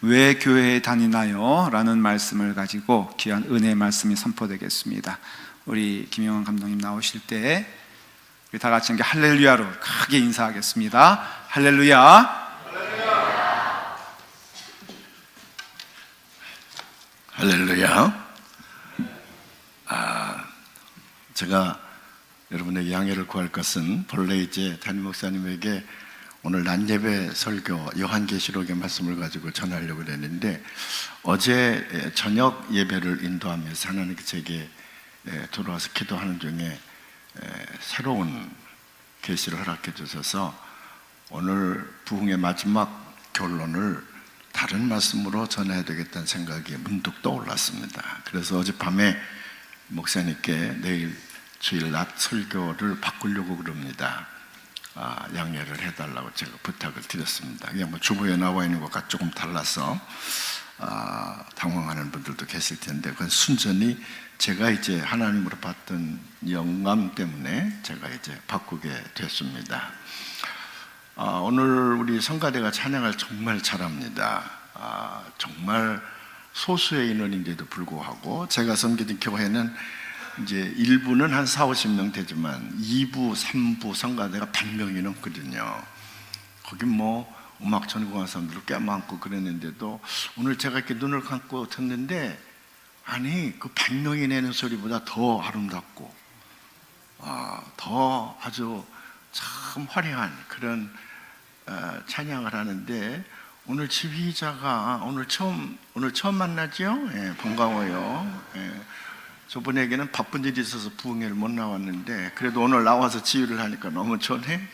왜 교회에 다니나요? 라는 말씀을 가지고 귀한 은혜의 말씀이 선포되겠습니다. 우리 김영환 감독님 나오실 때 우리 다 같이 할렐루야로 크게 인사하겠습니다. 할렐루야. 할렐루야. 제가 여러분에게 양해를 구할 것은 본래 이제 담임 목사님에게 오늘 낮예배 설교 요한계시록의 말씀을 가지고 전하려고 했는데, 어제 저녁 예배를 인도하면서 하나님께 제게 들어와서 기도하는 중에 새로운 계시를 허락해 주셔서 오늘 부흥의 마지막 결론을 다른 말씀으로 전해야 되겠다는 생각이 문득 떠올랐습니다. 그래서 어젯밤에 목사님께 내일 주일 낮 설교를 바꾸려고 그럽니다. 양해를 해달라고 제가 부탁을 드렸습니다. 그냥 뭐 주보에 나와 있는 것과 조금 달라서 당황하는 분들도 계실 텐데, 그건 순전히 제가 이제 하나님으로 받던 영감 때문에 제가 이제 바꾸게 됐습니다. 오늘 우리 성가대가 찬양을 정말 잘합니다. 정말 소수의 인원인데도 불구하고 제가 섬기던 교회는 이제 1부는 한 40-50명 되지만 2부, 3부 성가대가 100명이 넘거든요. 거기 뭐 음악 전공한 사람들 꽤 많고 그랬는데도 오늘 제가 이렇게 눈을 감고 듣는데, 아니 그 100명이 내는 소리보다 더 아름답고 더 아주 참 화려한 그런 찬양을 하는데, 오늘 지휘자가 오늘 처음 만나죠? 예, 반가워요. 예. 저분에게는 바쁜 일이 있어서 부흥회를 못 나왔는데 그래도 오늘 나와서 지휘를 하니까 너무 좋네.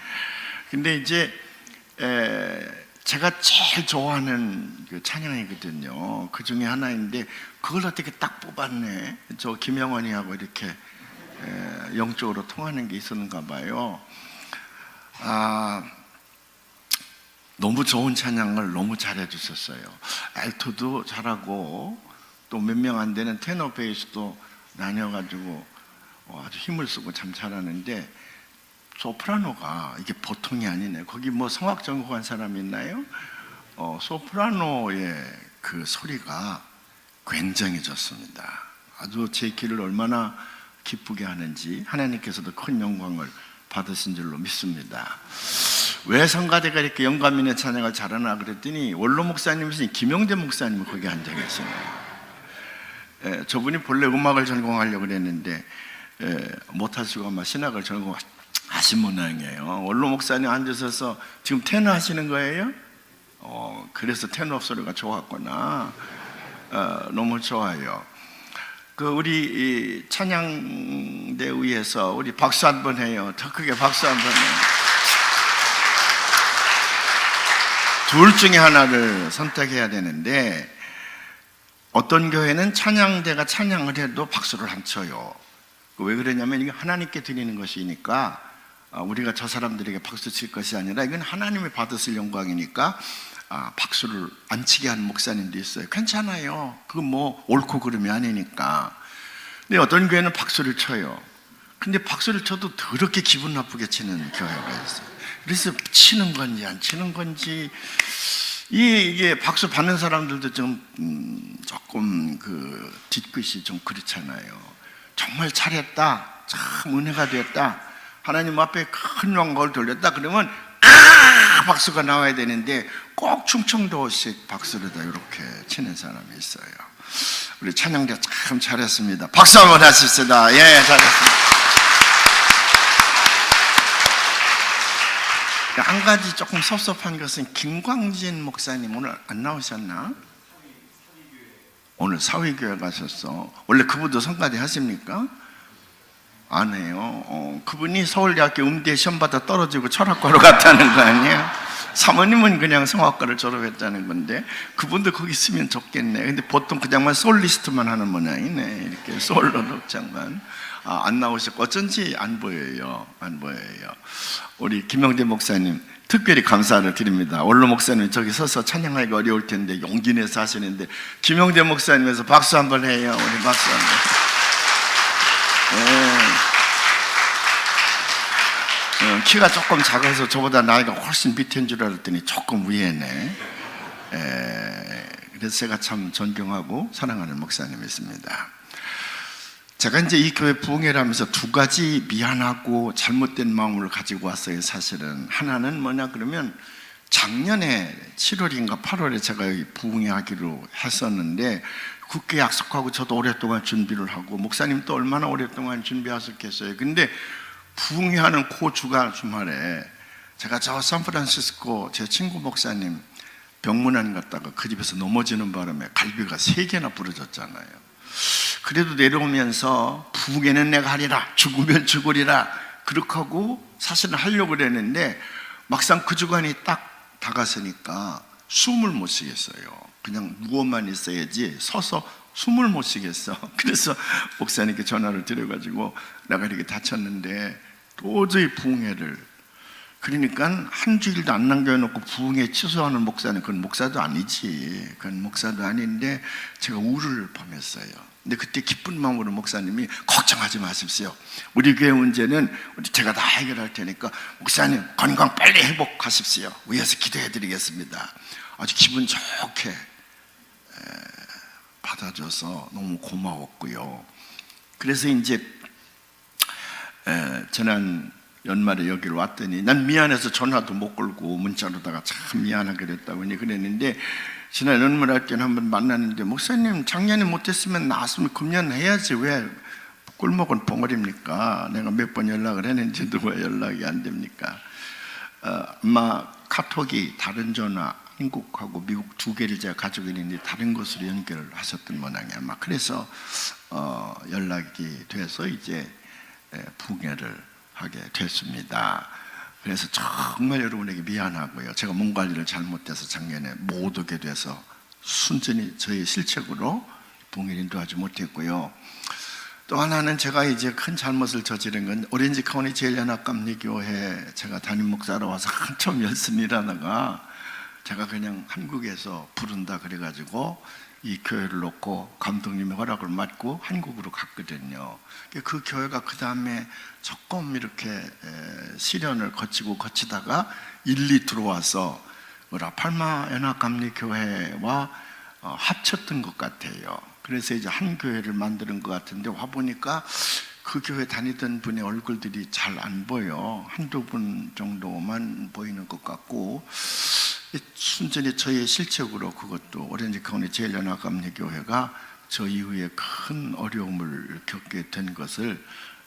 근데 이제 제가 제일 좋아하는 그 찬양이거든요. 그 중에 하나인데 그걸 어떻게 딱 뽑았네. 저 김영원이하고 이렇게 영적으로 통하는 게 있었는가 봐요. 너무 좋은 찬양을 너무 잘해 주셨어요. 알토도 잘하고 또 몇 명 안 되는 테너 베이스도 나뉘어가지고 아주 힘을 쓰고 참 잘하는데, 소프라노가 이게 보통이 아니네. 거기 뭐 성악 전공한 사람 있나요? 소프라노의 그 소리가 굉장히 좋습니다. 아주 제 귀를 얼마나 기쁘게 하는지 하나님께서도 큰 영광을 받으신 줄로 믿습니다. 왜 성가대가 이렇게 영감 있는 찬양을 잘하나 그랬더니, 원로 목사님이신 김영대 목사님이 거기 앉아 계시네요. 저분이 본래 음악을 전공하려고 그랬는데 못하시고 아마 신학을 전공하신 모양이에요. 원로 목사님 앉으셔서 지금 테너 하시는 거예요? 그래서 테너 소리가 좋았구나. 너무 좋아요. 그 우리 찬양대 위에서 우리 박수 한번 해요. 더 크게 박수 한번 해요. 둘 중에 하나를 선택해야 되는데, 어떤 교회는 찬양대가 찬양을 해도 박수를 안 쳐요. 왜 그러냐면 이게 하나님께 드리는 것이니까, 우리가 저 사람들에게 박수 칠 것이 아니라 이건 하나님이 받으실 영광이니까 박수를 안 치게 하는 목사님도 있어요. 괜찮아요. 그건 뭐 옳고 그름이 아니니까. 근데 어떤 교회는 박수를 쳐요. 근데 박수를 쳐도 더럽게 기분 나쁘게 치는 교회가 있어요. 그래서 치는 건지 안 치는 건지, 이게 박수 받는 사람들도 조금 그 뒤끝이 좀 그렇잖아요. 정말 잘했다, 참 은혜가 됐다, 하나님 앞에 큰 영광을 돌렸다 그러면 박수가 나와야 되는데 꼭 충청도식 박수를 다 이렇게 치는 사람이 있어요. 우리 찬양대 참 잘했습니다. 박수 한번 하십시다. 예, 잘했습니다. 한 가지 조금 섭섭한 것은 김광진 목사님 오늘 안 나오셨나? 오늘 사위교회 가셨어. 원래 그분도 성가대 하십니까? 안 해요. 그분이 서울대학교 음대 시험 받아 떨어지고 철학과로 갔다는 거 아니에요? 사모님은 그냥 성악과를 졸업했다는 건데 그분도 거기 있으면 좋겠네. 근데 보통 그냥만 솔리스트만 하는 모양이네. 이렇게 솔로 독장만. 안 나오셨고 어쩐지 안 보여요. 안 보여요. 우리 김영대 목사님 특별히 감사를 드립니다. 원로 목사님 저기 서서 찬양하기가 어려울 텐데 용기 내서 하시는데 김영대 목사님에서 박수 한번 해요. 우리 박수 한번. 키가 조금 작아서 저보다 나이가 훨씬 밑인 줄 알았더니 조금 위에네. 그래서 제가 참 존경하고 사랑하는 목사님이십니다. 제가 이제 이 교회 부흥회를 하면서 두 가지 미안하고 잘못된 마음을 가지고 왔어요. 사실은 하나는 뭐냐 그러면 작년에 7월인가 8월에 제가 여기 부흥회 하기로 했었는데 굳게 약속하고 저도 오랫동안 준비를 하고 목사님도 얼마나 오랫동안 준비하셨겠어요. 근데 부흥회 하는 그 주말에 제가 저 샌프란시스코 제 친구 목사님 병문안 갔다가 그 집에서 넘어지는 바람에 갈비가 3개나 부러졌잖아요. 그래도 내려오면서 부흥회는 내가 하리라, 죽으면 죽으리라 그렇게 하고 사실은 하려고 그랬는데 막상 그 주간이 딱 다가서니까 숨을 못 쉬겠어요. 그냥 누워만 있어야지 서서 숨을 못 쉬겠어. 그래서 목사님께 전화를 드려가지고 내가 이렇게 다쳤는데 도저히 부흥회를, 그러니까 한 주일도 안 남겨놓고 부흥회 취소하는 목사는 그건 목사도 아니지. 그건 목사도 아닌데 제가 우를 범했어요. 근데 그때 기쁜 마음으로 목사님이 걱정하지 마십시오. 우리 교회 문제는 제가 다 해결할 테니까 목사님 건강 빨리 회복하십시오. 위에서 기도해 드리겠습니다. 아주 기분 좋게 받아줘서 너무 고마웠고요. 그래서 이제 지난 연말에 여기를 왔더니 난 미안해서 전화도 못 걸고 문자로다가 참 미안하게 됐다고 그랬는데 지난 연말에 한번 만났는데 목사님 작년에 못했으면 나왔으면 금년 해야지 왜 꿀먹은 벙어리입니까? 내가 몇 번 연락을 했는데도 왜 연락이 안 됩니까? 아마 카톡이 다른 전화 한국하고 미국 두 개를 제가 가지고 있는데 다른 곳으로 연결을 하셨던 모양이야. 아마 그래서 연락이 돼서 이제 부흥회를 하게 됐습니다. 그래서 정말 여러분에게 미안하고요. 제가 몸 관리를 잘못해서 작년에 못 오게 돼서 순전히 저의 실책으로 부흥회를 인도하지 못했고요. 또 하나는 제가 이제 큰 잘못을 저지른 건 오렌지 카운티 제일연합감리교회 제가 담임 목사로 와서 한참 열심히 일하다가 제가 그냥 한국에서 부른다 그래가지고 이 교회를 놓고 감독님의 허락을 받고 한국으로 갔거든요. 그 교회가 그 다음에 조금 이렇게 시련을 거치다가 일리 들어와서 라팔마 연합감리교회와 합쳤던 것 같아요. 그래서 이제 한 교회를 만드는 것 같은데 와보니까 그 교회 다니던 분의 얼굴들이 잘 안 보여. 한두 분 정도만 보이는 것 같고 순전히 저의 실책으로 그것도 오렌지 카운티 제일연합감리교회가 저 이후에 큰 어려움을 겪게 된 것을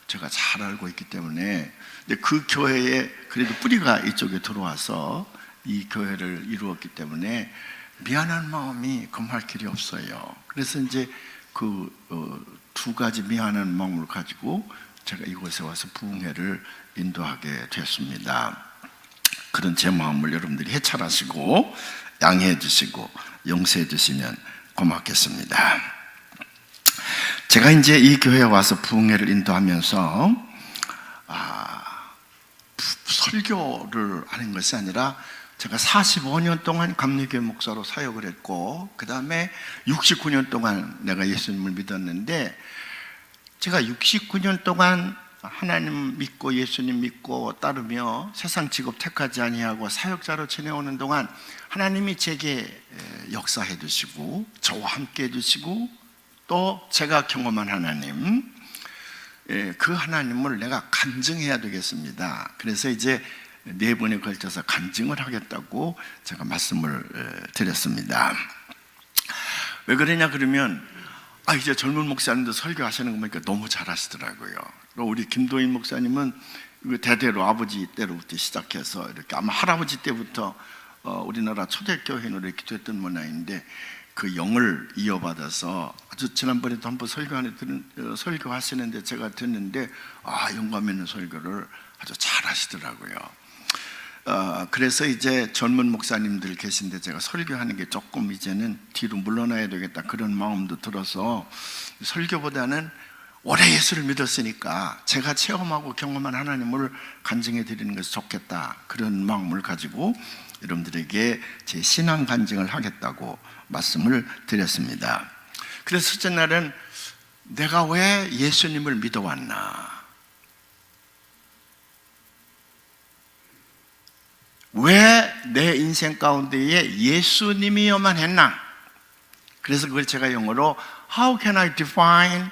제가 잘 알고 있기 때문에 근데 그 교회에 그래도 뿌리가 이쪽에 들어와서 이 교회를 이루었기 때문에 미안한 마음이 금할 길이 없어요. 그래서 이제 그 두 가지 미안한 마음을 가지고 제가 이곳에 와서 부흥회를 인도하게 됐습니다. 그런 제 마음을 여러분들이 해찰하시고 양해해 주시고 용서해 주시면 고맙겠습니다. 제가 이제 이 교회에 와서 부흥회를 인도하면서 설교를 하는 것이 아니라 제가 45년 동안 감리교회 목사로 사역을 했고 그 다음에 69년 동안 내가 예수님을 믿었는데 제가 69년 동안 하나님 믿고 예수님 믿고 따르며 세상 직업 택하지 아니하고 사역자로 지내오는 동안 하나님이 제게 역사해 주시고 저와 함께 해 주시고 또 제가 경험한 하나님, 그 하나님을 내가 간증해야 되겠습니다. 그래서 이제 4번에 걸쳐서 간증을 하겠다고 제가 말씀을 드렸습니다. 왜 그러냐 그러면 이제 젊은 목사님도 설교하시는 거 보니까 너무 잘하시더라고요. 우리 김도인 목사님은 대대로 아버지 때로부터 시작해서 이렇게 아마 할아버지 때부터 우리나라 초대교회인으로 이렇게 됐던 모양인데 그 영을 이어받아서 아주 지난번에도 한번 설교하시는데 제가 듣는데 영감 있는 설교를 아주 잘하시더라고요. 그래서 이제 젊은 목사님들 계신데 제가 설교하는 게 조금 이제는 뒤로 물러나야 되겠다 그런 마음도 들어서 설교보다는 오래 예수를 믿었으니까 제가 체험하고 경험한 하나님을 간증해 드리는 것이 좋겠다 그런 마음을 가지고 여러분들에게 제 신앙 간증을 하겠다고 말씀을 드렸습니다. 그래서 첫째 날은 내가 왜 예수님을 믿어왔나, 왜 내 인생 가운데에 예수님이어만 했나, 그래서 그걸 제가 영어로 How can I define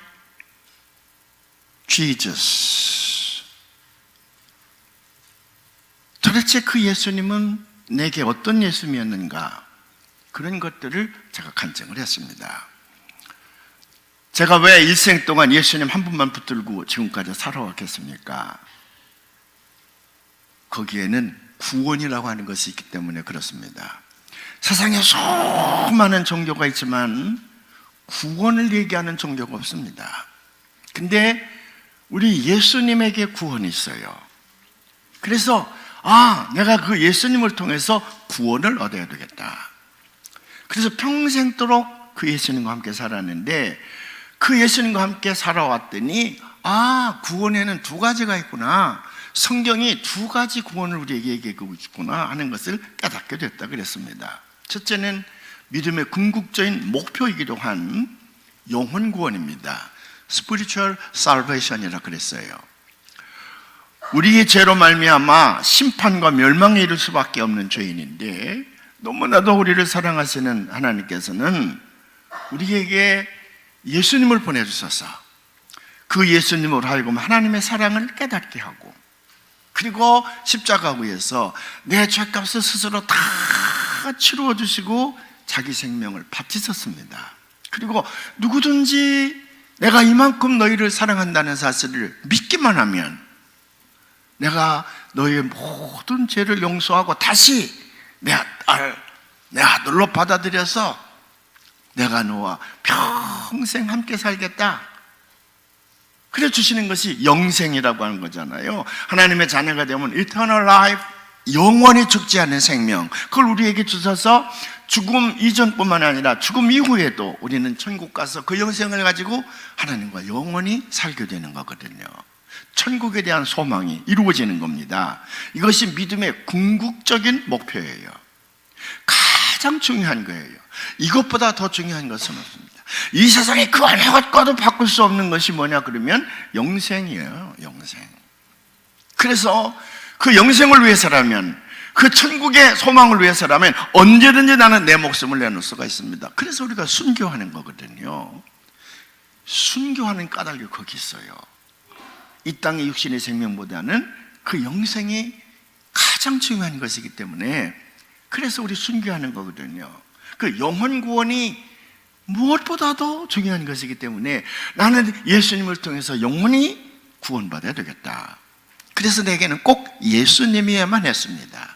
Jesus? 도대체 그 예수님은 내게 어떤 예수님이었는가? 그런 것들을 제가 간증을 했습니다. 제가 왜 일생 동안 예수님 한 분만 붙들고 지금까지 살아왔겠습니까? 거기에는 구원이라고 하는 것이 있기 때문에 그렇습니다. 세상에 수많은 종교가 있지만 구원을 얘기하는 종교가 없습니다. 근데 우리 예수님에게 구원이 있어요. 그래서 내가 그 예수님을 통해서 구원을 얻어야 되겠다. 그래서 평생도록 그 예수님과 함께 살았는데, 그 예수님과 함께 살아왔더니 구원에는 두 가지가 있구나, 성경이 두 가지 구원을 우리에게 얘기하고 있구나 하는 것을 깨닫게 됐다 그랬습니다. 첫째는 믿음의 궁극적인 목표이기도 한 영혼 구원입니다. Spiritual Salvation이라 그랬어요. 우리의 죄로 말미암아 심판과 멸망에 이를 수밖에 없는 죄인인데, 너무나도 우리를 사랑하시는 하나님께서는 우리에게 예수님을 보내주셔서 그 예수님으로 하여금 하나님의 사랑을 깨닫게 하고, 그리고 십자가 위에서 내 죄값을 스스로 다 치루어 주시고 자기 생명을 바치셨습니다. 그리고 누구든지 내가 이만큼 너희를 사랑한다는 사실을 믿기만 하면 내가 너희의 모든 죄를 용서하고 다시 내 아들로 받아들여서 내가 너와 평생 함께 살겠다, 그래 주시는 것이 영생이라고 하는 거잖아요. 하나님의 자녀가 되면 eternal life, 영원히 죽지 않는 생명, 그걸 우리에게 주셔서 죽음 이전뿐만 아니라 죽음 이후에도 우리는 천국 가서 그 영생을 가지고 하나님과 영원히 살게 되는 거거든요. 천국에 대한 소망이 이루어지는 겁니다. 이것이 믿음의 궁극적인 목표예요. 가장 중요한 거예요. 이것보다 더 중요한 것은 없습니다. 이 세상에 그 어느 것과도 바꿀 수 없는 것이 뭐냐 그러면 영생이에요. 영생. 그래서 그 영생을 위해서라면, 그 천국의 소망을 위해서라면 언제든지 나는 내 목숨을 내놓을 수가 있습니다. 그래서 우리가 순교하는 거거든요. 순교하는 까닭이 거기 있어요. 이 땅의 육신의 생명보다는 그 영생이 가장 중요한 것이기 때문에, 그래서 우리 순교하는 거거든요. 그 영혼 구원이 무엇보다도 중요한 것이기 때문에 나는 예수님을 통해서 영원히 구원받아야 되겠다. 그래서 내게는 꼭 예수님이야만 했습니다.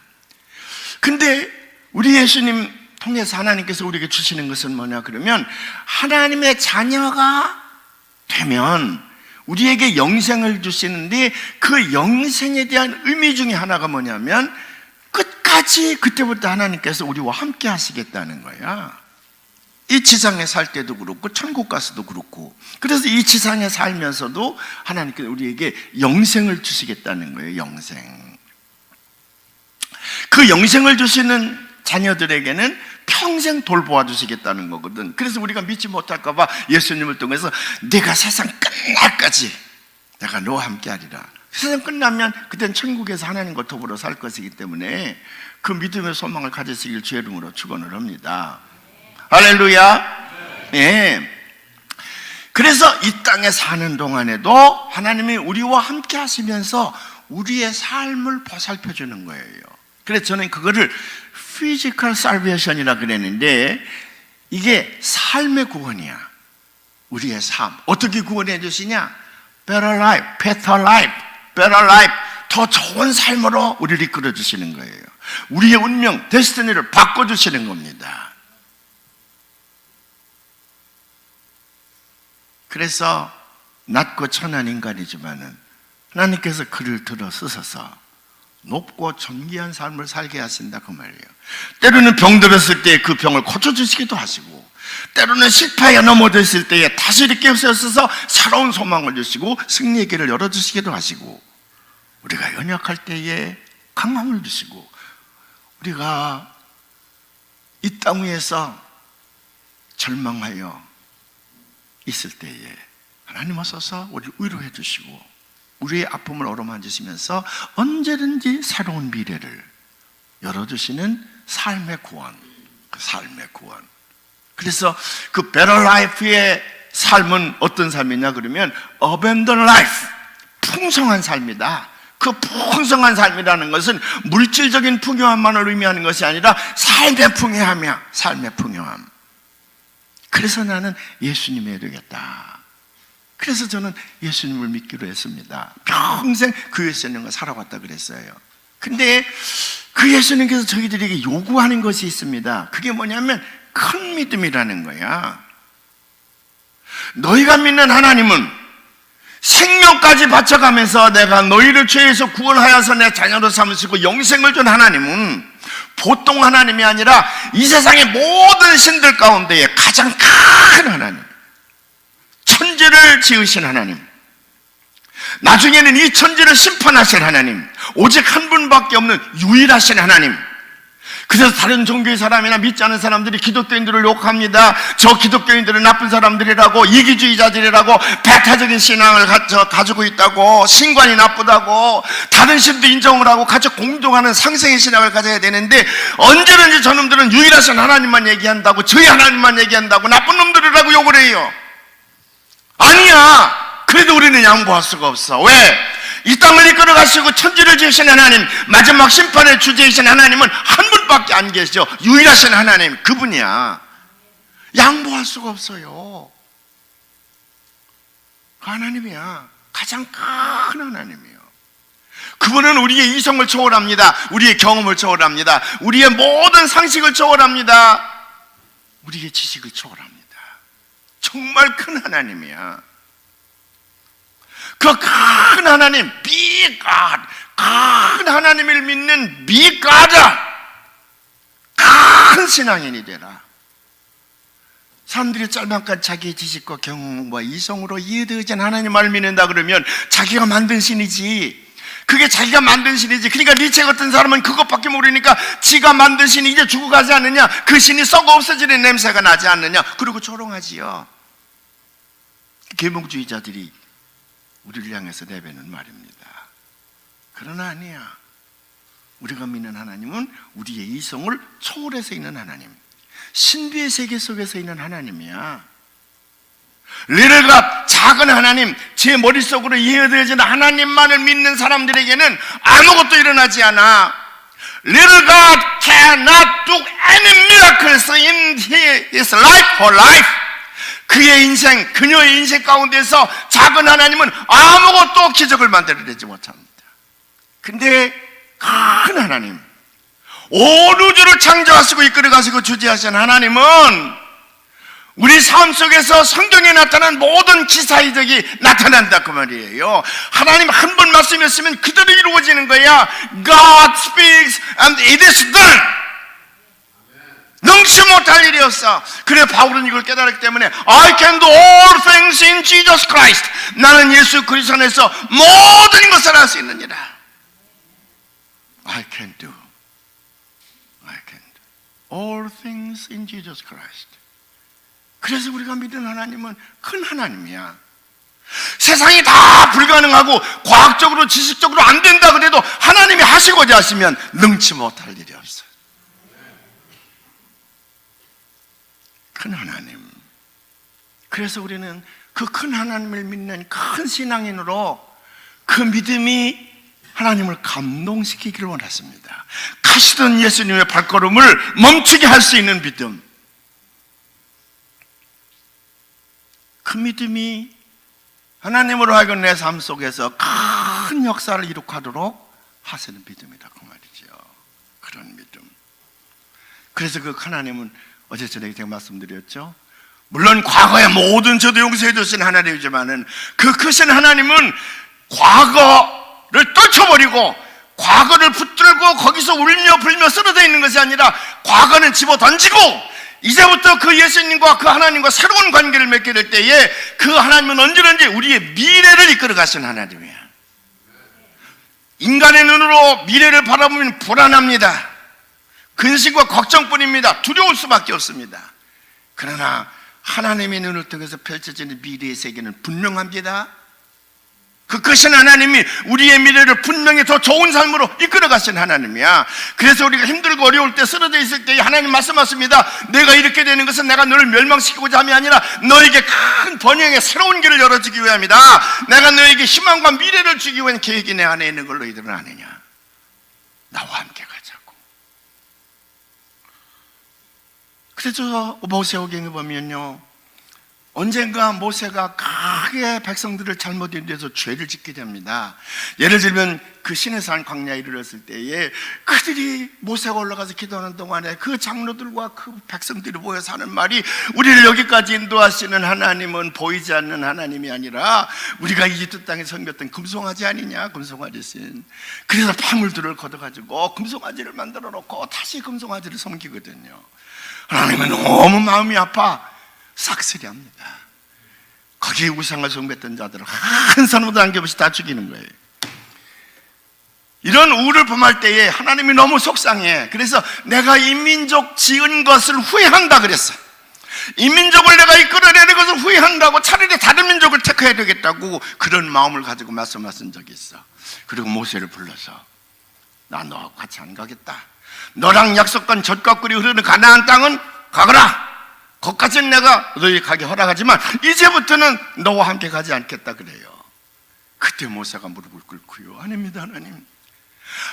근데 우리 예수님 통해서 하나님께서 우리에게 주시는 것은 뭐냐 그러면, 하나님의 자녀가 되면 우리에게 영생을 주시는데, 그 영생에 대한 의미 중에 하나가 뭐냐면 끝까지 그때부터 하나님께서 우리와 함께 하시겠다는 거야. 이 지상에 살 때도 그렇고 천국 가서도 그렇고, 그래서 이 지상에 살면서도 하나님께서 우리에게 영생을 주시겠다는 거예요. 영생. 그 영생을 주시는 자녀들에게는 평생 돌보아 주시겠다는 거거든. 그래서 우리가 믿지 못할까 봐 예수님을 통해서 내가 세상 끝날까지 내가 너와 함께 하리라. 세상 끝나면 그때는 천국에서 하나님과 더불어 살 것이기 때문에 그 믿음의 소망을 가지시길 주의 이름으로 축원을 합니다. 할렐루야. 예. 그래서 이 땅에 사는 동안에도 하나님이 우리와 함께 하시면서 우리의 삶을 보살펴 주는 거예요. 그래서 저는 그거를 physical salvation이라 그랬는데, 이게 삶의 구원이야. 우리의 삶. 어떻게 구원해 주시냐? better life, better life, better life. 더 좋은 삶으로 우리를 이끌어 주시는 거예요. 우리의 운명, 데스티니를 바꿔 주시는 겁니다. 그래서 낮고 천한 인간이지만은 하나님께서 그를 들어 쓰셔서 높고 존귀한 삶을 살게 하신다 그 말이에요. 때로는 병들었을 때 그 병을 고쳐주시기도 하시고, 때로는 실패에 넘어졌을 때에 다시 이렇게 세우셔서 새로운 소망을 주시고 승리의 길을 열어주시기도 하시고, 우리가 연약할 때에 강함을 주시고, 우리가 이 땅 위에서 절망하여 있을 때에 하나님 오셔서 우리를 위로해 주시고 우리의 아픔을 어루만지시면서 언제든지 새로운 미래를 열어주시는 삶의 구원, 그 삶의 구원. 그래서 그 better life의 삶은 어떤 삶이냐 그러면 abundant life, 풍성한 삶이다. 그 풍성한 삶이라는 것은 물질적인 풍요함만을 의미하는 것이 아니라 삶의 풍요함이야. 삶의 풍요함. 그래서 나는 예수님이 되겠다. 그래서 저는 예수님을 믿기로 했습니다. 평생 그 예수님과 살아왔다 그랬어요. 근데 그 예수님께서 저희들에게 요구하는 것이 있습니다. 그게 뭐냐면 큰 믿음이라는 거야. 너희가 믿는 하나님은 생명까지 바쳐가면서 내가 너희를 죄에서 구원하여서 내 자녀로 삼으시고 영생을 준 하나님은 보통 하나님이 아니라 이 세상의 모든 신들 가운데에 가장 큰 하나님, 천지를 지으신 하나님, 나중에는 이 천지를 심판하실 하나님, 오직 한 분밖에 없는 유일하신 하나님. 그래서 다른 종교의 사람이나 믿지 않은 사람들이 기독교인들을 욕합니다. 저 기독교인들은 나쁜 사람들이라고, 이기주의자들이라고, 배타적인 신앙을 가지고 있다고, 신관이 나쁘다고, 다른 신도 인정을 하고 같이 공동하는 상생의 신앙을 가져야 되는데 언제든지 저놈들은 유일하신 하나님만 얘기한다고, 저희 하나님만 얘기한다고, 나쁜 놈들이라고 욕을 해요. 아니야. 그래도 우리는 양보할 수가 없어. 왜? 이 땅을 이끌어 가시고 천지를 지으신 하나님, 마지막 심판의 주제이신 하나님은 한 분밖에 안 계시죠. 유일하신 하나님, 그분이야. 양보할 수가 없어요. 그 하나님이야. 가장 큰 하나님이에요. 그분은 우리의 이성을 초월합니다. 우리의 경험을 초월합니다. 우리의 모든 상식을 초월합니다. 우리의 지식을 초월합니다. 정말 큰 하나님이야. 그 큰 하나님, Be God, 큰 하나님을 믿는 Be God, 큰 신앙인이 되라. 사람들이 짤막한 자기의 지식과 경험과 이성으로 이해되어진 하나님을 믿는다 그러면 자기가 만든 신이지, 그게 자기가 만든 신이지. 그러니까 니체 같은 사람은 그것밖에 모르니까 지가 만든 신이 이제 죽어가지 않느냐, 그 신이 썩어 없어지는 냄새가 나지 않느냐, 그러고 조롱하지요. 계몽주의자들이 우리를 향해서 내뱉는 말입니다. 그러나 아니야. 우리가 믿는 하나님은 우리의 이성을 초월해서 있는 하나님, 신비의 세계 속에서 있는 하나님이야. 리틀가 작은 하나님, 제 머릿속으로 이해되어지는 하나님만을 믿는 사람들에게는 아무것도 일어나지 않아. Little God cannot do any miracles in his life or life. 그의 인생, 그녀의 인생 가운데서 작은 하나님은 아무것도 기적을 만들어내지 못합니다. 근데 큰 하나님, 온 우주를 창조하시고 이끌어가시고 주재하신 하나님은 우리 삶 속에서 성경에 나타난 모든 기사이적이 나타난다 그 말이에요. 하나님 한 번 말씀했으면 그대로 이루어지는 거야. God speaks and it is done. 능치 못할 일이었어. 그래 바울은 이걸 깨달았기 때문에 I can do all things in Jesus Christ. 나는 예수 그리스도 안에서 모든 것을 할 수 있느니라. I can do all things in Jesus Christ. 그래서 우리가 믿는 하나님은 큰 하나님이야. 세상이 다 불가능하고 과학적으로 지식적으로 안 된다 그래도 하나님이 하시고자 하시면 능치 못할 일이 없어요. 큰 하나님. 그래서 우리는 그 큰 하나님을 믿는 큰 신앙인으로 그 믿음이 하나님을 감동시키기를 원했습니다. 가시던 예수님의 발걸음을 멈추게 할 수 있는 믿음. 그 믿음이 하나님으로 하여금 내 삶 속에서 큰 역사를 이룩하도록 하시는 믿음이다 그 말이죠. 그런 믿음. 그래서 그 하나님은 어제 저녁에 제가 말씀드렸죠. 물론 과거의 모든 저도 용서해 주신 하나님이지만은 그 크신 하나님은 과거를 떨쳐버리고 과거를 붙들고 거기서 울며 불며 쓰러져 있는 것이 아니라 과거는 집어 던지고 이제부터 그 예수님과 그 하나님과 새로운 관계를 맺게 될 때에 그 하나님은 언제든지 우리의 미래를 이끌어 가시는 하나님이야. 인간의 눈으로 미래를 바라보면 불안합니다. 근심과 걱정뿐입니다. 두려울 수밖에 없습니다. 그러나 하나님의 눈을 통해서 펼쳐지는 미래의 세계는 분명합니다. 그 크신 하나님이 우리의 미래를 분명히 더 좋은 삶으로 이끌어 가신 하나님이야. 그래서 우리가 힘들고 어려울 때, 쓰러져 있을 때 하나님 말씀하십니다. 내가 이렇게 되는 것은 내가 너를 멸망시키고자 함이 아니라 너에게 큰 번영의 새로운 길을 열어주기 위함이다. 내가 너에게 희망과 미래를 주기 위한 계획이 내 안에 있는 걸로 너희들은 아느냐. 나와 함께 가자고. 그래서 모세오경에 보면요, 언젠가 모세가 크게 백성들을 잘못 인도해서 죄를 짓게 됩니다. 예를 들면 그 시내산 광야에 이르렀을 때에 그들이 모세가 올라가서 기도하는 동안에 그 장로들과 그 백성들이 모여서 하는 말이, 우리를 여기까지 인도하시는 하나님은 보이지 않는 하나님이 아니라 우리가 이집트 땅에 섬겼던 금송아지 아니냐, 금송아지 신. 그래서 파물들을 걷어가지고 금송아지를 만들어 놓고 다시 금송아지를 섬기거든요. 하나님은 너무 마음이 아파 싹쓸이합니다. 거기에 우상을 숭배했던 자들을 한 사람도 남겨없이 다 죽이는 거예요. 이런 우를 범할 때에 하나님이 너무 속상해. 그래서 내가 이 민족 지은 것을 후회한다 그랬어. 이 민족을 내가 이끌어내는 것을 후회한다고, 차라리 다른 민족을 택해야 되겠다고 그런 마음을 가지고 말씀하신 적이 있어. 그리고 모세를 불러서 나 너하고 같이 안 가겠다. 너랑 약속한 젖과 꿀이 흐르는 가나안 땅은 가거라. 거기까지는 내가 너희 가게 허락하지만 이제부터는 너와 함께 가지 않겠다 그래요. 그때 모세가 무릎을 꿇고요, 아닙니다 하나님.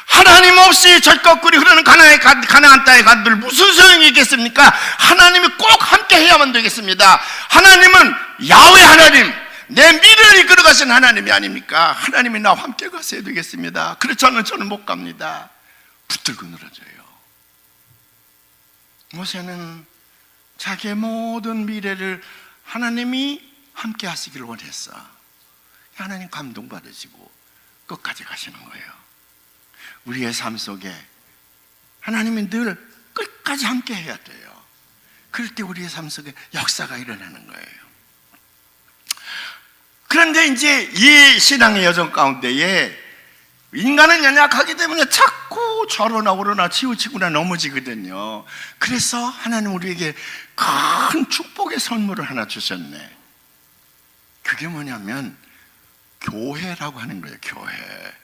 하나님 없이 젖과 꿀이 흐르는 가나안 땅에 간들 무슨 소용이 있겠습니까? 하나님이 꼭 함께 해야만 되겠습니다. 하나님은 야훼 하나님, 내 미래를 이끌어 가신 하나님이 아닙니까? 하나님이 나와 함께 가셔야 되겠습니다. 그렇지 않으면 저는 못 갑니다. 붙들고 늘어져요. 모세는 자기의 모든 미래를 하나님이 함께 하시기를 원했어. 하나님 감동받으시고 끝까지 가시는 거예요. 우리의 삶 속에 하나님이 늘 끝까지 함께 해야 돼요. 그럴 때 우리의 삶 속에 역사가 일어나는 거예요. 그런데 이제 이 신앙의 여정 가운데에 인간은 연약하기 때문에 자꾸 좌로나 우로나 치우치거나 넘어지거든요. 그래서 하나님 우리에게 큰 축복의 선물을 하나 주셨네. 그게 뭐냐면 교회라고 하는 거예요. 교회.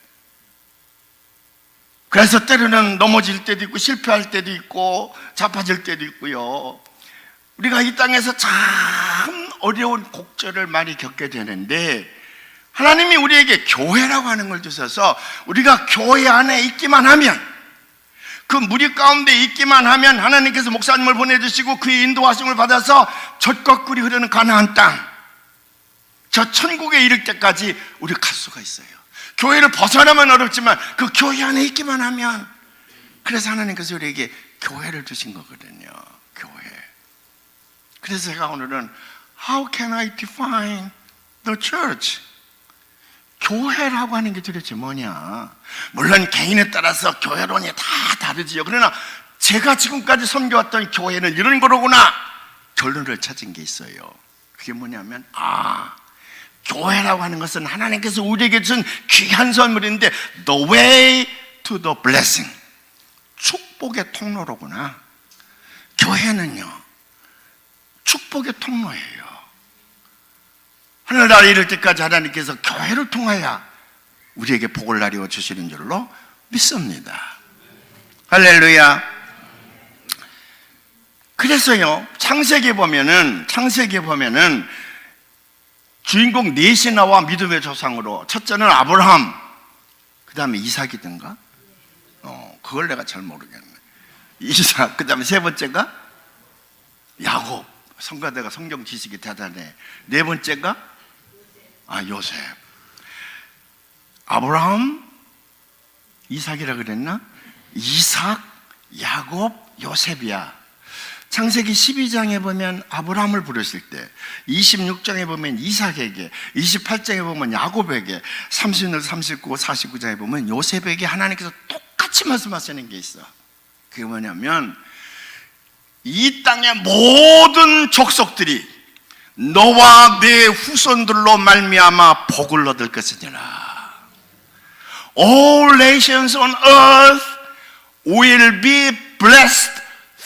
그래서 때로는 넘어질 때도 있고 실패할 때도 있고 자빠질 때도 있고요. 우리가 이 땅에서 참 어려운 곡절을 많이 겪게 되는데, 하나님이 우리에게 교회라고 하는 걸 주셔서 우리가 교회 안에 있기만 하면, 그 무리 가운데 있기만 하면 하나님께서 목사님을 보내주시고 그의 인도하심을 받아서 젖과 꿀이 흐르는 가나안 땅, 저 천국에 이를 때까지 우리 갈 수가 있어요. 교회를 벗어나면 어렵지만 그 교회 안에 있기만 하면, 그래서 하나님께서 우리에게 교회를 주신 거거든요. 교회. 그래서 제가 오늘은 How can I define the church? 교회라고 하는 게 도대체 뭐냐? 물론 개인에 따라서 교회론이 다 다르지요. 그러나 제가 지금까지 섬겨왔던 교회는 이런 거로구나 결론을 찾은 게 있어요. 그게 뭐냐면, 교회라고 하는 것은 하나님께서 우리에게 준 귀한 선물인데 The way to the blessing, 축복의 통로로구나. 교회는요 축복의 통로예요. 하늘나라에 이를 때까지 하나님께서 교회를 통하여 우리에게 복을 나리워 주시는 줄로 믿습니다. 할렐루야. 그래서요 창세기에 보면은 주인공 넷이 나와 믿음의 조상으로, 첫째는 아브라함, 그 다음에 이삭이든가, 그걸 내가 잘 모르겠네. 이삭, 그 다음에 세 번째가 야곱. 성가대가 성경 지식이 대단해. 네 번째가 요셉. 아브라함, 이삭이라 그랬나? 이삭, 야곱, 요셉이야. 창세기 12장에 보면 아브라함을 부르실 때, 26장에 보면 이삭에게, 28장에 보면 야곱에게, 36, 39, 49장에 보면 요셉에게 하나님께서 똑같이 말씀하시는 게 있어. 그게 뭐냐면, 이 땅의 모든 족속들이 너와 네 후손들로 말미암아 복을 얻을 것이니라. All nations on earth will be blessed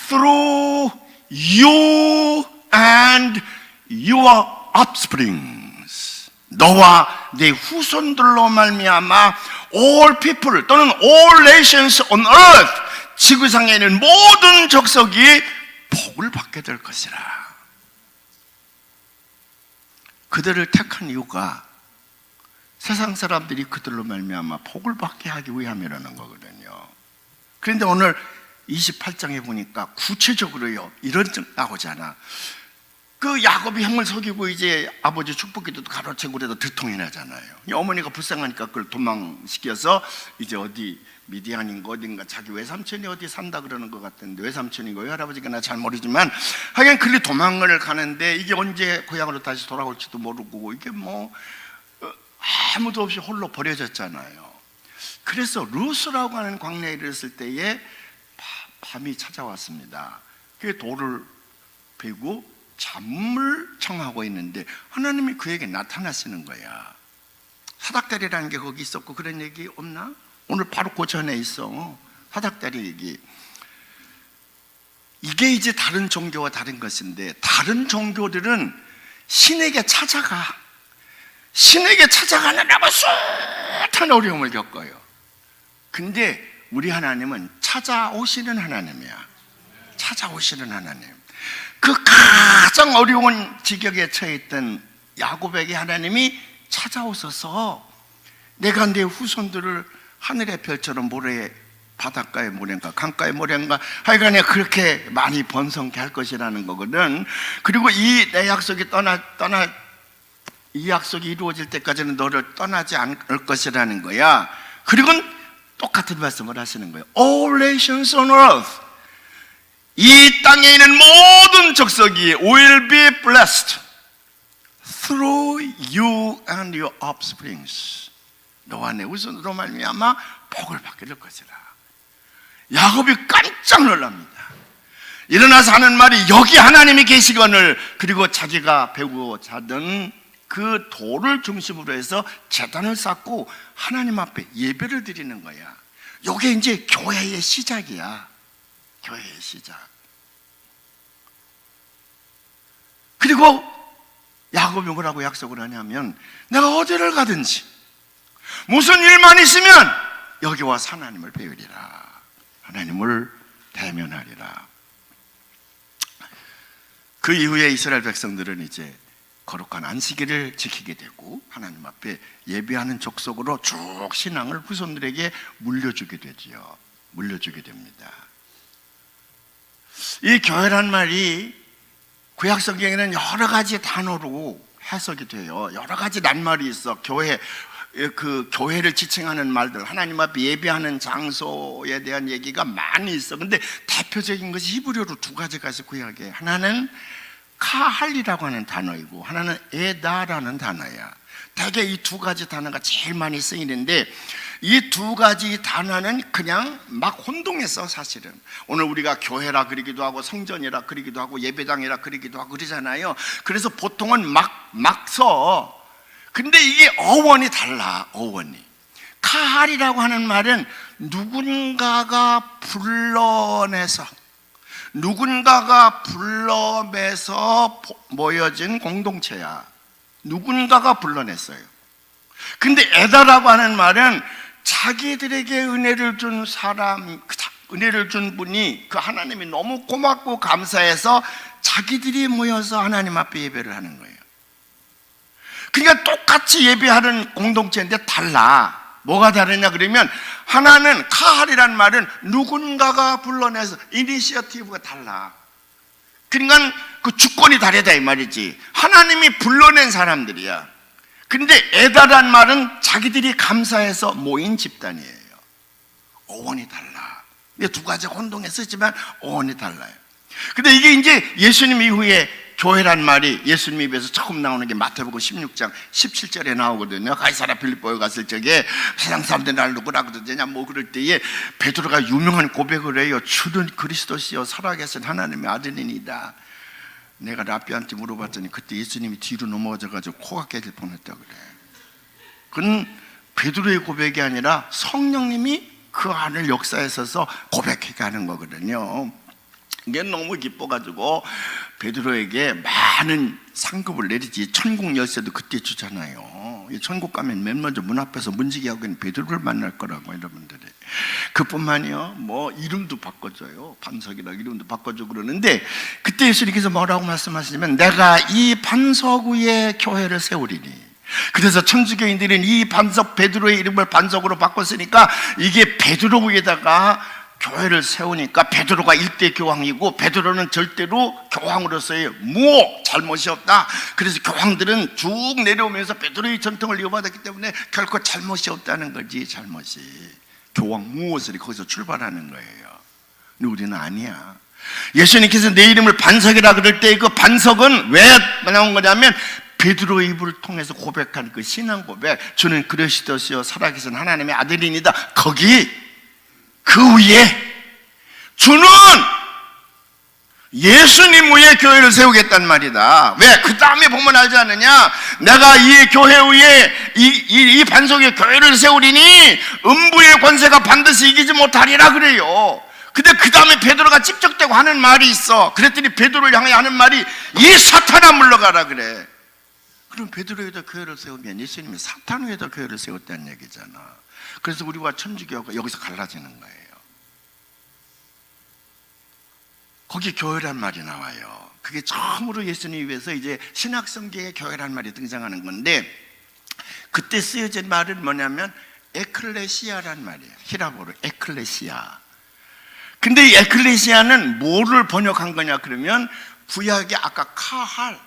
through you and your offsprings. 너와 내 후손들로 말미암아 all people 또는 all nations on earth, 지구상에 있는 모든 족속이 복을 받게 될 것이라. 그들을 택한 이유가 세상 사람들이 그들로 말미암아 복을 받게 하기 위함이라는 거거든요. 그런데 오늘 28장에 보니까 구체적으로요 이런 뜻 나오잖아. 그 야곱이 형을 속이고 이제 아버지 축복기도도 가로채고 그래도 들통이 나잖아요. 어머니가 불쌍하니까 그걸 도망시켜서 이제 어디 미디안인가 어딘가 자기 외삼촌이 어디 산다 그러는 것 같은데, 외삼촌인가 외할아버지가 나 잘 모르지만 하여간 그리 도망을 가는데 이게 언제 고향으로 다시 돌아올지도 모르고 이게 뭐 아무도 없이 홀로 버려졌잖아요. 그래서 루스라고 하는 광야에 이르렀을 때에 밤이 찾아왔습니다. 그게 돌을 베고 잠을 청하고 있는데 하나님이 그에게 나타나시는 거야. 사닥다리라는 게 거기 있었고 그런 얘기 없나? 오늘 바로 그 전에 있어. 사닥다리 얘기. 이게 이제 다른 종교와 다른 것인데, 다른 종교들은 신에게 찾아가. 신에게 찾아가느라고 숱한 어려움을 겪어요. 근데 우리 하나님은 찾아오시는 하나님이야. 찾아오시는 하나님. 그 가장 어려운 지경에 처했던 야곱에게 하나님이 찾아오셔서 내가 내 후손들을 하늘의 별처럼 모래에 바닷가의 모래인가 강가의 모래인가 하여간에 그렇게 많이 번성케 할 것이라는 거거든. 그리고 이 내 약속이 이 약속이 이루어질 때까지는 너를 떠나지 않을 것이라는 거야. 그리고 똑같은 말씀을 하시는 거예요. All nations on earth, 이 땅에 있는 모든 족속이 will be blessed through you and your offsprings. 너와 내 후손으로 말미암아 복을 받게 될 것이라. 야곱이 깜짝 놀랍니다. 일어나서 하는 말이 여기 하나님이 계시거늘, 그리고 자기가 배우고 자던 그 돌을 중심으로 해서 제단을 쌓고 하나님 앞에 예배를 드리는 거야. 이게 이제 교회의 시작이야. 교회의 시작. 그리고 야곱이 뭐라고 약속을 하냐면, 내가 어디를 가든지 무슨 일만 있으면 여기 와서 하나님을 배우리라. 하나님을 대면하리라. 그 이후에 이스라엘 백성들은 이제 거룩한 안식일을 지키게 되고 하나님 앞에 예배하는 족속으로 쭉 신앙을 후손들에게 물려주게 되지요. 물려주게 됩니다. 이 교회란 말이 구약 성경에는 여러 가지 단어로 해석이 돼요. 여러 가지 낱말이 있어. 교회, 그 교회를 지칭하는 말들, 하나님 앞에 예배하는 장소에 대한 얘기가 많이 있어. 근데 대표적인 것이 히브리어로 두 가지가 있어. 구약에 하나는 카할리라고 하는 단어이고 하나는 에다라는 단어야. 대개 이 두 가지 단어가 제일 많이 쓰이는데, 이 두 가지 단어는 그냥 막 혼동했어. 사실은 오늘 우리가 교회라 그러기도 하고 성전이라 그러기도 하고 예배당이라 그러기도 하고 그러잖아요. 그래서 보통은 막 써. 근데 이게 어원이 달라. 어원이. 카할이라고 하는 말은 누군가가 불러내서 모여진 공동체야. 누군가가 불러냈어요. 근데 에다라고 하는 말은 자기들에게 은혜를 준 사람, 은혜를 준 분이, 그 하나님이 너무 고맙고 감사해서 자기들이 모여서 하나님 앞에 예배를 하는 거예요. 그러니까 똑같이 예배하는 공동체인데 달라. 뭐가 다르냐 그러면, 하나는 카할이란 말은 누군가가 불러내서, 이니시어티브가 달라. 그러니까 그 주권이 다르다 이 말이지. 하나님이 불러낸 사람들이야. 근데 에다란 말은 자기들이 감사해서 모인 집단이에요. 어원이 달라. 두 가지 혼동해 쓰지만 어원이 달라요. 근데 이게 이제 예수님 이후에 교회란 말이 예수님 입에서 처음 나오는 게 마태복음 16장 17절에 나오거든요. 가이사랴 빌립보에 갔을 적에 세상 사람들이 날 누구라고 그러냐 뭐 그럴 때에 베드로가 유명한 고백을 해요. 주는 그리스도시요 살아계신 하나님의 아들이니이다. 내가 랍비한테 물어봤더니 그때 예수님이 뒤로 넘어져가지고 코가 깨질 뻔했다 그래. 그건 베드로의 고백이 아니라 성령님이 그 안을 역사에 서서 고백해 가는 거거든요. 이게 너무 기뻐가지고 베드로에게 많은 상급을 내리지. 천국 열쇠도 그때 주잖아요. 거예요. 이 천국 가면 맨 먼저 문 앞에서 문지기 하고 있는 베드로를 만날 거라고, 여러분들이. 그뿐만이요, 뭐 이름도 바꿔줘요. 반석이라고 이름도 바꿔줘 그러는데, 그때 예수님께서 뭐라고 말씀하시냐면, 내가 이 반석 위에 교회를 세우리니. 그래서 천주교인들은 이 반석, 베드로의 이름을 반석으로 바꿨으니까, 이게 베드로 위에다가 교회를 세우니까 베드로가 일대 교황이고, 베드로는 절대로 교황으로서의 잘못이 없다. 그래서 교황들은 쭉 내려오면서 베드로의 전통을 이어받았기 때문에 결코 잘못이 없다는 거지. 잘못이 교황 무엇을 거기서 출발하는 거예요. 근데 우리는 아니야. 예수님께서 내 이름을 반석이라 그럴 때 그 반석은 왜 나온 거냐면, 베드로의 입을 통해서 고백한 그 신앙 고백, 주는 그리스도시요 살아계신 하나님의 아들이니다. 거기 그 위에 주는 예수님 위에 교회를 세우겠단 말이다. 왜? 그 다음에 보면 알지 않느냐? 내가 이 교회 위에 이 반석 위에 교회를 세우리니 음부의 권세가 반드시 이기지 못하리라 그래요. 근데 그 다음에 베드로가 찝쩍대고 하는 말이 있어. 그랬더니 베드로를 향해 하는 말이, 이 사탄아 물러가라 그래. 그럼 베드로에다 교회를 세우면 예수님이 사탄 위에다 교회를 세웠다는 얘기잖아. 그래서 우리와 천주교가 여기서 갈라지는 거예요. 거기 교회란 말이 나와요. 그게 처음으로 예수님 위해서 이제 신학성경에 교회란 말이 등장하는 건데, 그때 쓰여진 말은 뭐냐면 에클레시아란 말이에요. 히라보로 에클레시아. 근데 이 에클레시아는 뭐를 번역한 거냐 그러면, 구약의 아까 카할,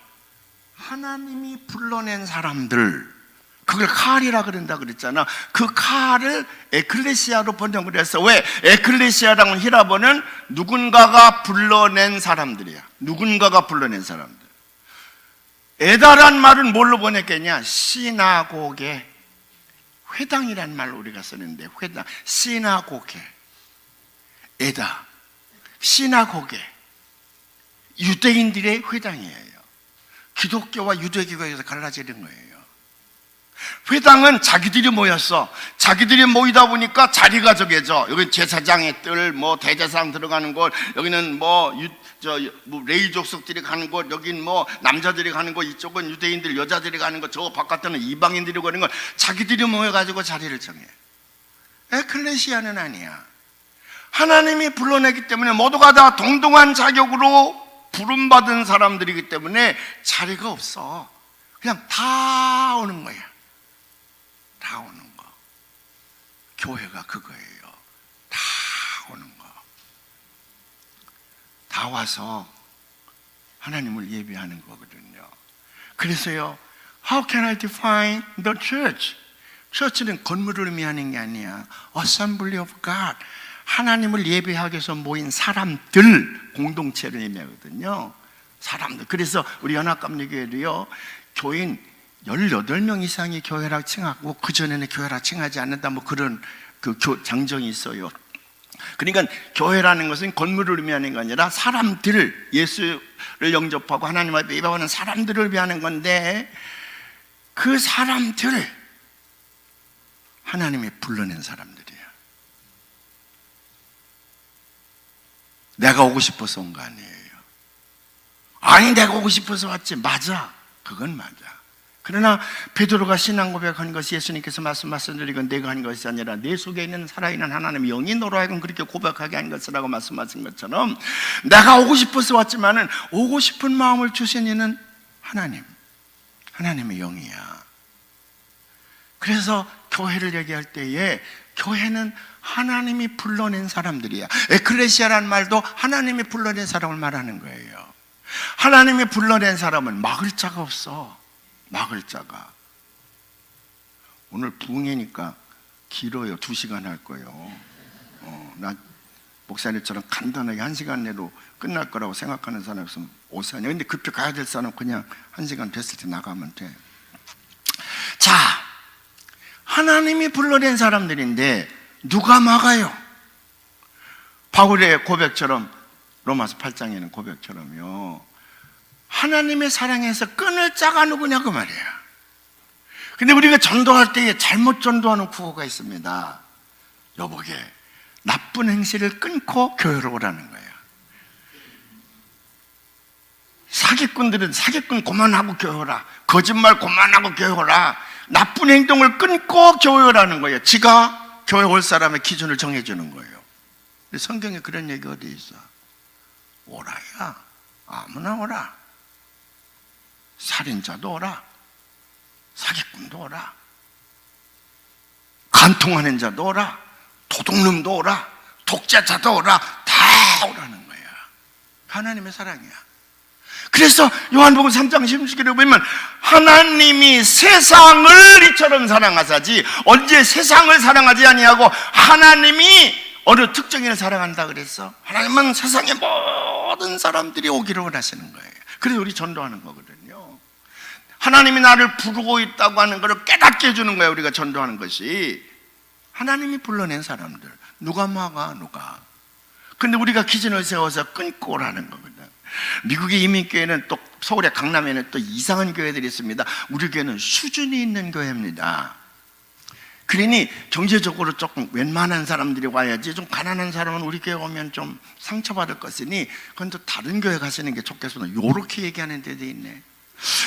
하나님이 불러낸 사람들, 그걸 카할이라 그런다 그랬잖아. 그 카할을 에클레시아로 번역을 했어. 왜? 에클레시아라는 히라보는 누군가가 불러낸 사람들이야. 누군가가 불러낸 사람들. 에다란 말은 뭘로 번역했냐? 시나고게, 회당이란 말로 우리가 쓰는데, 회당, 시나고게, 에다, 시나고게, 유대인들의 회당이에요. 기독교와 유대교에서 갈라지는 거예요. 회당은 자기들이 모였어. 자기들이 모이다 보니까 자리가 정해져. 여기 제사장의 뜰, 뭐 대제사장 들어가는 곳, 여기는 뭐 레위 족속들이 가는 곳, 여긴 뭐 남자들이 가는 곳, 이쪽은 유대인들, 여자들이 가는 곳, 저 바깥에는 이방인들이 가는 곳, 자기들이 모여가지고 자리를 정해. 에클레시아는 아니야. 하나님이 불러내기 때문에 모두가 다 동등한 자격으로 부름받은 사람들이기 때문에 자리가 없어. 그냥 다 오는 거야. 다 오는 거. 교회가 그거예요. 다 오는 거. 다 와서 하나님을 예배하는 거거든요. 그래서요, How can I define the church? 처치는 건물을 의미하는 게 아니야. Assembly of God. 하나님을 예배하기 위해서 모인 사람들, 공동체를 의미하거든요. 사람들. 그래서 우리 연합감리교회도요, 교인 18명 이상이 교회라 칭하고, 그전에는 교회라 칭하지 않는다, 뭐 그런 장정이 있어요. 그러니까 교회라는 것은 건물을 의미하는 게 아니라 사람들, 예수를 영접하고 하나님 앞에 예배하는 사람들을 위하는 건데, 그 사람들, 하나님이 불러낸 사람들이에요. 내가 오고 싶어서 온 거 아니에요. 아니, 내가 오고 싶어서 왔지. 맞아. 그건 맞아. 그러나 베드로가 신앙 고백한 것이 예수님께서 말씀드린 내가 한 것이 아니라 내 속에 있는 살아있는 하나님의 영이 너로 하여금 그렇게 고백하게 한 것이라고 말씀하신 것처럼, 내가 오고 싶어서 왔지만은 오고 싶은 마음을 주신 이는 하나님, 하나님의 영이야. 그래서 교회를 얘기할 때에 교회는 하나님이 불러낸 사람들이야. 에클레시아라는 말도 하나님이 불러낸 사람을 말하는 거예요. 하나님이 불러낸 사람은 막을 자가 없어. 막을 자가. 오늘 부흥회니까 길어요. 2시간 할 거예요. 나 목사님처럼 간단하게 1시간 내로 끝날 거라고 생각하는 사람 없으면 오세요. 근데 급히 가야 될 사람 그냥 1시간 됐을 때 나가면 돼. 자, 하나님이 불러낸 사람들인데 누가 막아요? 바울의 고백처럼, 로마서 8장에는 고백처럼요, 하나님의 사랑에서 끊을 자가 누구냐 그 말이야. 근데 우리가 전도할 때에 잘못 전도하는 구호가 있습니다. 여보게, 나쁜 행실을 끊고 교회로 오라는 거예요. 사기꾼들은 사기꾼 그만하고 교회 오라, 거짓말 그만하고 교회 오라. 나쁜 행동을 끊고 교회 오라는 거예요. 지가 교회 올 사람의 기준을 정해주는 거예요. 근데 성경에 그런 얘기 어디 있어? 오라야. 아무나 오라. 살인자도 오라. 사기꾼도 오라. 간통하는 자도 오라. 도둑놈도 오라. 독재자도 오라. 다 오라는 거야. 하나님의 사랑이야. 그래서 요한복음 3장 16절에 보면 하나님이 세상을 이처럼 사랑하사지 언제 세상을 사랑하지 아니하고 하나님이 어느 특정인을 사랑한다 그랬어? 하나님은 세상의 모든 사람들이 오기를 원하시는 거예요. 그래서 우리 전도하는 거거든요. 하나님이 나를 부르고 있다고 하는 것을 깨닫게 해주는 거예요. 우리가 전도하는 것이 하나님이 불러낸 사람들 누가 막아 누가. 근데 우리가 기준을 세워서 끊고 오라는 거거든. 미국의 이민교회는 또 서울의 강남에는 또 이상한 교회들이 있습니다. 우리 교회는 수준이 있는 교회입니다. 그러니 경제적으로 조금 웬만한 사람들이 와야지 좀 가난한 사람은 우리 교회 오면 좀 상처받을 것이니 그건 또 다른 교회 가시는 게 좋겠습니다. 요렇게 얘기하는 데도 있네.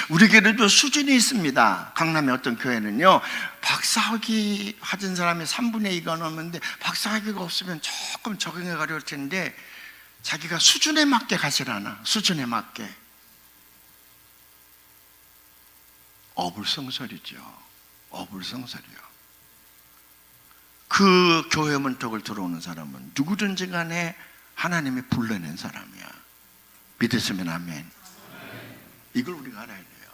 우리 교회도 수준이 있습니다. 강남의 어떤 교회는요 박사학위 가진 사람이 3분의 2가 넘는데 박사학위가 없으면 조금 적응해 가려울 텐데 자기가 수준에 맞게 가시라나. 수준에 맞게. 어불성설이죠. 어불성설이요. 그 교회 문턱을 들어오는 사람은 누구든지 간에 하나님이 불러낸 사람이야. 믿으시면 아멘. 이걸 우리가 알아야 돼요.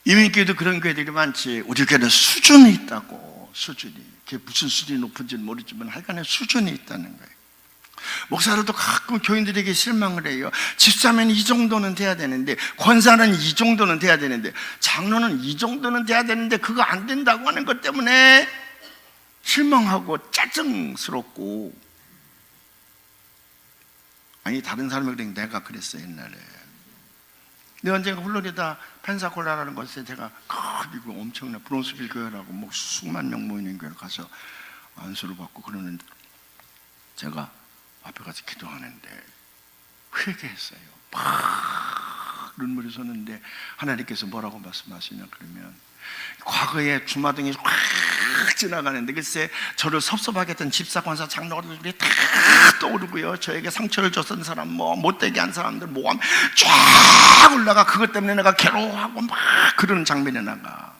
이민교회도 그런 교회들이 많지. 우리 교회는 수준이 있다고. 수준이. 그게 무슨 수준이 높은지는 모르지만 하여간에 수준이 있다는 거예요. 목사들도 가끔 교인들에게 실망을 해요. 집사면 이 정도는 돼야 되는데, 권사는 이 정도는 돼야 되는데, 장로는 이 정도는 돼야 되는데 그거 안 된다고 하는 것 때문에 실망하고 짜증스럽고. 아니 다른 사람이 그래. 내가 그랬어 옛날에. 근데 언젠가 플로리다 펜사콜라라는 곳에 제가 미국 엄청난 브론스빌 교회라고 뭐 수만 명 모이는 교회를 가서 안수를 받고 그러는데 제가 앞에 가서 기도하는데 회개했어요. 막 눈물이 솟는데 하나님께서 뭐라고 말씀하시냐 그러면 과거에 주마등이 확 지나가는데 글쎄 저를 섭섭하게 했던 집사, 권사, 장로들이 다 떠오르고요. 저에게 상처를 줬던 사람, 뭐 못되게 한 사람들 모함 쫙 올라가. 그것 때문에 내가 괴로워하고 막 그러는 장면이 나가.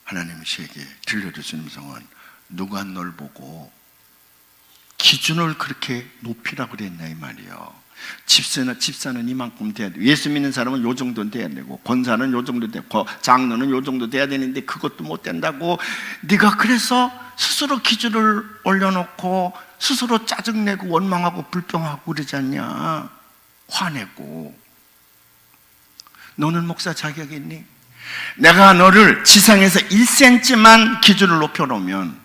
하나님이 제게 들려주신 음성은 누가 널 보고 기준을 그렇게 높이라고 그랬냐 이 말이에요. 집사는 이만큼 돼야 돼. 예수 믿는 사람은 요 정도는 돼야 되고, 권사는 요 정도 되고, 장로는 요 정도 돼야 되는데 그것도 못 된다고. 네가 그래서 스스로 기준을 올려놓고 스스로 짜증내고 원망하고 불평하고 그러지 않냐. 화내고. 너는 목사 자격 있니? 내가 너를 지상에서 1cm만 기준을 높여놓으면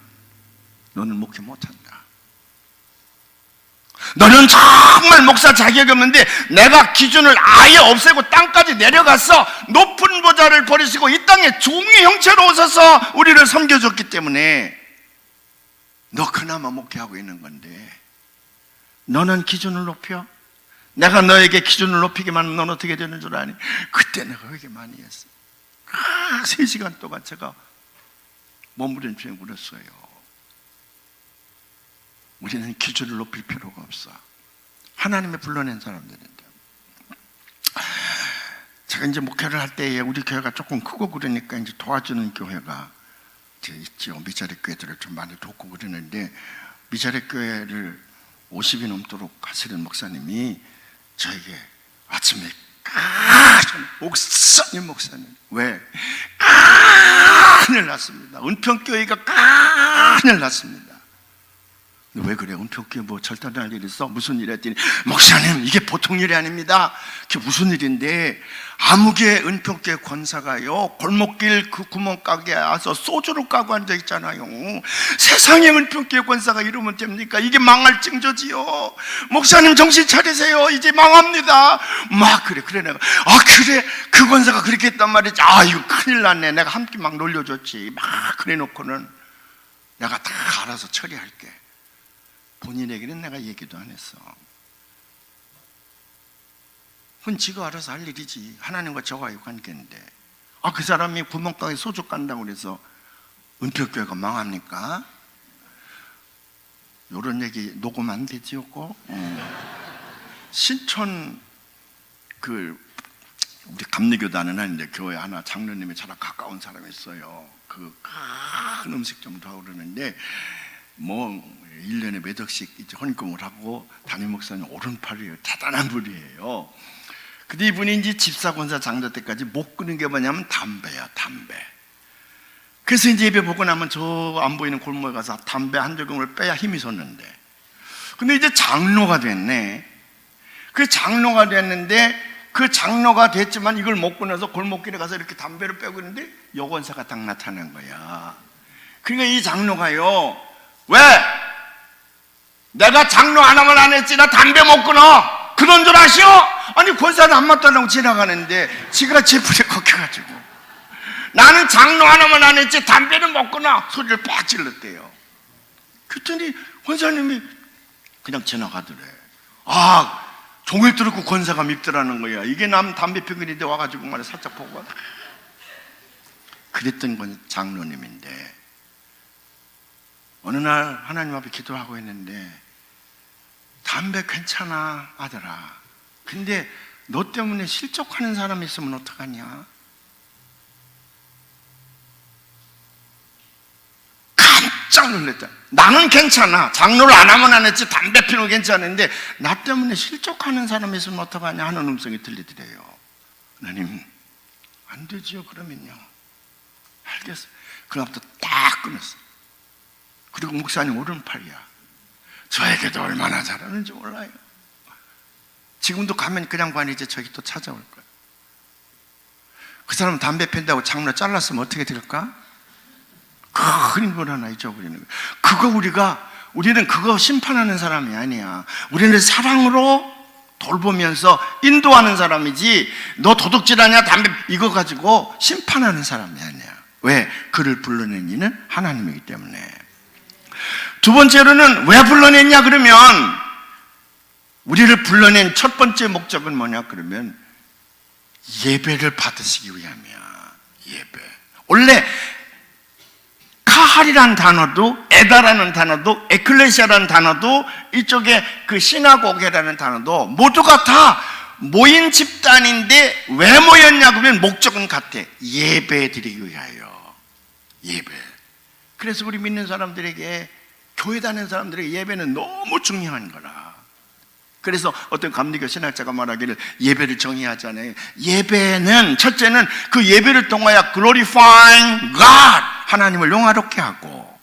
너는 목회 못한다. 너는 정말 목사 자격이 없는데 내가 기준을 아예 없애고 땅까지 내려가서 높은 보좌를 버리시고 이 땅에 종의 형체로 오셔서 우리를 섬겨줬기 때문에 너 그나마 목회하고 있는 건데 너는 기준을 높여? 내가 너에게 기준을 높이기만 하면 넌 어떻게 되는 줄 아니? 그때 내가 회개 많이 했어. 3시간 동안 제가 몸부림치며 울었어요. 우리는 기준을 높일 필요가 없어. 하나님의 불러낸 사람들인데. 제가 이제 목회를 할 때에 우리 교회가 조금 크고 그러니까 이제 도와주는 교회가 이제 있죠. 미자립 교회들을 좀 많이 돕고 그러는데 미자립 교회를 50이 넘도록 하시는 목사님이 저에게 아침에 목사님 왜? 큰일 났습니다. 은평교회가 큰일 났습니다. 왜 그래? 은평교회 뭐 절단할 일 있어? 무슨 일 했더니 목사님 이게 보통 일이 아닙니다. 그게 무슨 일인데 아무개 은평교회 권사가요 골목길 그 구멍가게에 와서 소주를 까고 앉아 있잖아요. 세상에 은평교회 권사가 이러면 됩니까? 이게 망할 징조지요. 목사님 정신 차리세요. 이제 망합니다. 막 그래 내가 그래 그 권사가 그렇게 했단 말이지. 이거 큰일 났네. 내가 함께 막 놀려줬지. 막 그래 놓고는 내가 다 알아서 처리할게. 본인에게는 내가 얘기도 안 했어. 그건 지가 알아서 할 일이지. 하나님과 저와의 관계인데 그 사람이 구멍가게 소주 깐다고 그래서 은퇴교회가 망합니까? 이런 얘기 녹음 안 되지요? 신촌 우리 감리교단은 아닌데 교회 하나 장로님이 저랑 가까운 사람이 있어요. 큰 음식점도 하고 그러는데 1년에 몇 억씩 이제 헌금을 하고 담임 목사님 오른팔이에요. 대단한 분이에요. 근데 이분이 이제 집사 권사 장로 때까지 못 끊은 게 뭐냐면 담배야, 담배. 그래서 이제 예배 보고 나면 저 안 보이는 골목에 가서 담배 한 조각을 빼야 힘이 솟는데, 근데 이제 장로가 됐네. 그 장로가 됐는데 그 장로가 됐지만 이걸 못 끊어서 골목길에 가서 이렇게 담배를 빼고 있는데 여권사가 딱 나타난 거야. 그러니까 이 장로가요, 왜? 내가 장로 하나만 안 했지 나 담배 못 끊어 그런 줄 아시오? 아니 권사는 안 맞다고 지나가는데 지가 제풀에 걷혀가지고 나는 장로 하나만 안 했지 담배는 못 끊어 소리를 빡 질렀대요. 그랬더니 권사님이 그냥 지나가더래. 종일 들었고 권사가 밉더라는 거야. 이게 남 담배 피우는데 와가지고 말이야 살짝 보고 그랬던 건 장로님인데, 어느 날 하나님 앞에 기도하고 있는데 담배 괜찮아 아들아, 근데 너 때문에 실족하는 사람이 있으면 어떡하냐? 깜짝 놀랐다. 나는 괜찮아, 장로를 안 하면 안 했지 담배 피우는 거 괜찮은데 나 때문에 실족하는 사람이 있으면 어떡하냐 하는 음성이 들리더래요. 하나님 안 되지요. 그러면요 알겠어. 그날부터 딱 끊었어. 그리고 목사님 오른팔이야. 저에게도 얼마나 잘하는지 몰라요. 지금도 가면 그냥 관이 이제 저기 또 찾아올 거야. 그 사람 담배 핀다고 장로 잘랐으면 어떻게 될까? 큰 걸 하나 잊어버리는 거야. 우리는 그거 심판하는 사람이 아니야. 우리는 사랑으로 돌보면서 인도하는 사람이지, 너 도둑질하냐 담배 이거 가지고 심판하는 사람이 아니야. 왜? 그를 불러낸 이는 하나님이기 때문에. 두 번째로는 왜 불러냈냐 그러면, 우리를 불러낸 첫 번째 목적은 뭐냐 그러면 예배를 받으시기 위함이야. 예배. 원래 카할이라는 단어도, 에다라는 단어도, 에클레시아라는 단어도, 이쪽에 그 시나고게라는 단어도 모두가 다 모인 집단인데 왜 모였냐 그러면 목적은 같아. 예배 드리기 위하여. 예배. 그래서 우리 믿는 사람들에게, 교회 다니는 사람들에게 예배는 너무 중요한 거라. 그래서 어떤 감리교 신학자가 말하기를 예배를 정의하잖아요. 예배는, 첫째는 그 예배를 통하여 glorifying God, 하나님을 영화롭게 하고,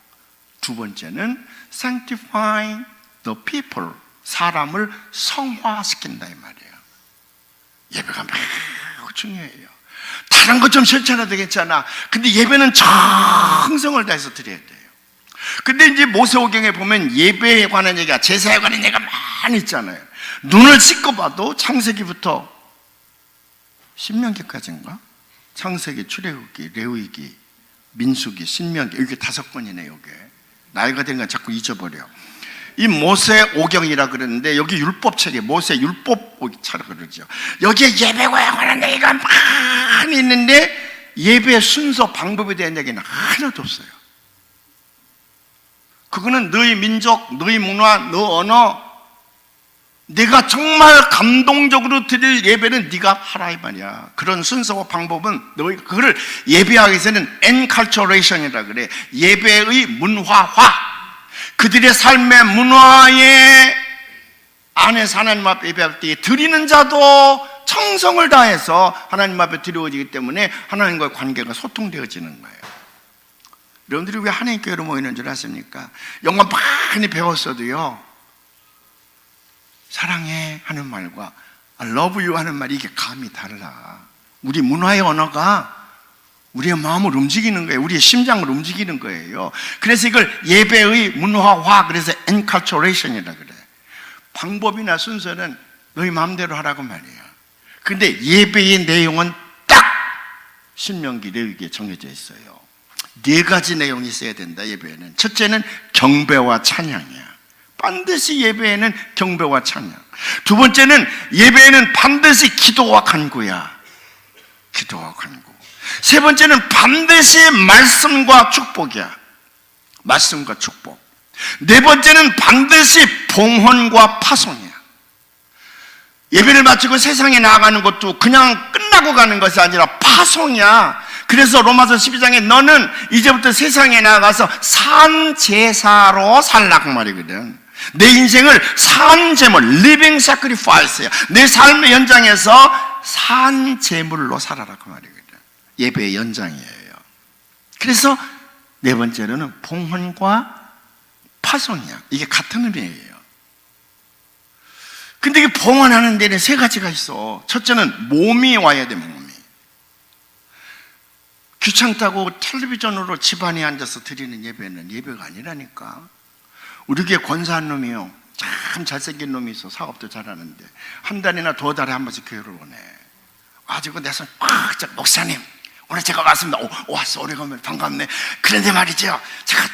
두 번째는 sanctifying the people, 사람을 성화시킨다 이 말이에요. 예배가 매우 중요해요. 다른 것 좀 실천해도 괜찮아. 근데 예배는 정성을 다해서 드려야 돼요. 근데 이제 모세오경에 보면 예배에 관한 얘기가, 제사에 관한 얘기가 많이 있잖아요. 눈을 씻고 봐도 창세기부터 신명기까지인가? 창세기, 출애굽기, 레위기, 민수기, 신명기, 이게 5번이네. 이게 나이가 된 건 자꾸 잊어버려. 이 모세오경이라 그러는데 여기 율법책에 모세 율법책이라 그러죠. 여기에 예배와 관한 얘기가 많이 있는데 예배의 순서, 방법에 대한 얘기는 하나도 없어요. 그거는 너희 민족, 너희 문화, 너 언어, 네가 정말 감동적으로 드릴 예배는 네가 하라 이 말이야. 그런 순서와 방법은 너희 그걸 예배하기 위해서는 enculturation이라 그래. 예배의 문화화. 그들의 삶의 문화에 안에서 하나님 앞에 예배할 때 드리는 자도 청성을 다해서 하나님 앞에 드려지기 때문에 하나님과의 관계가 소통되어지는 거예요. 여러분들이 왜 하나님 교회로 모이는 줄 아십니까? 영어 많이 배웠어도요, 사랑해 하는 말과 I love you 하는 말이 이게 감이 달라. 우리 문화의 언어가 우리의 마음을 움직이는 거예요. 우리의 심장을 움직이는 거예요. 그래서 이걸 예배의 문화화, 그래서 enculturation이라 그래. 방법이나 순서는 너희 마음대로 하라고 말이에요. 근데 예배의 내용은 딱 신명기, 레위기에 정해져 있어요. 4가지 내용이 있어야 된다. 예배에는 첫째는 경배와 찬양이야. 반드시 예배에는 경배와 찬양. 두 번째는 예배에는 반드시 기도와 간구야. 기도와 간구. 세 번째는 반드시 말씀과 축복이야. 말씀과 축복. 네 번째는 반드시 봉헌과 파송이야. 예배를 마치고 세상에 나아가는 것도 그냥 끝나고 가는 것이 아니라 파송이야. 그래서 로마서 12장에 너는 이제부터 세상에 나가서 산제사로 살라 그 말이거든. 내 인생을 산제물, living sacrifice야. 내 삶의 연장에서 산제물로 살아라 그 말이거든. 예배의 연장이에요. 그래서 네 번째로는 봉헌과 파송이야. 이게 같은 의미예요. 근데 이 봉헌하는 데는 세 가지가 있어. 첫째는 몸이 와야 돼, 몸이. 귀찮다고 텔레비전으로 집안에 앉아서 드리는 예배는 예배가 아니라니까. 우리 교회 권사한 놈이요, 참 잘생긴 놈이 있어. 사업도 잘하는데 한 달이나 두 달에 한 번씩 교회를 오네. 가지고 내 손 꽉 잡고, 목사님 오늘 제가 왔습니다. 왔어, 오래간만에 반갑네. 그런데 말이죠, 제가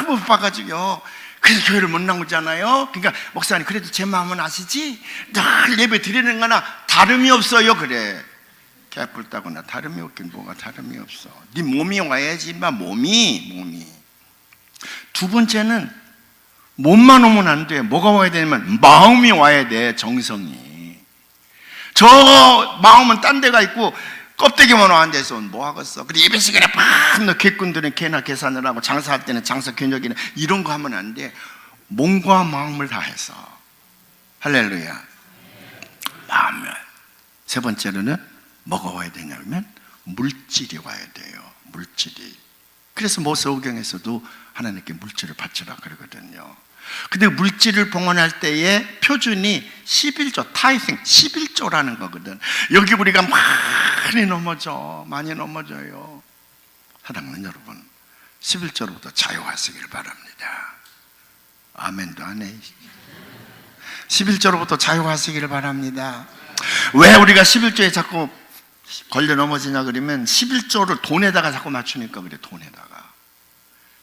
너무 바빠가지고요, 그래서 교회를 못 나오잖아요. 그러니까 목사님 그래도 제 마음은 아시지? 늘 예배 드리는 거나 다름이 없어요. 그래. 개뿔 따거나 다름이 없긴 뭐가 다름이 없어. 네 몸이 와야지 인마. 몸이. 두 번째는 몸만 오면 안 돼. 뭐가 와야 되냐면 마음이 와야 돼. 정성이. 저 마음은 딴 데가 있고 껍데기만 앉아서 뭐 하겠어. 그리고 예배 시간에 밤너 객꾼들은 개나 계산을 하고 장사할 때는 장사 견적이나 이런 거 하면 안 돼. 몸과 마음을 다해서. 할렐루야. 마음을. 세 번째로는 뭐가 와야 되냐면 물질이 와야 돼요. 물질이. 그래서 모세오경에서도 하나님께 물질을 바치라 그러거든요. 근데 물질을 봉헌할 때의 표준이 11조, 타이싱, 11조라는 거거든. 여기 우리가 많이 넘어져요. 사랑하는 여러분, 11조로부터 자유하시길 바랍니다. 아멘도 안 해. 11조로부터 자유하시기를 바랍니다. 왜 우리가 11조에 자꾸 걸려 넘어지냐 그러면 11조를 돈에다가 자꾸 맞추니까 그래. 돈에다가.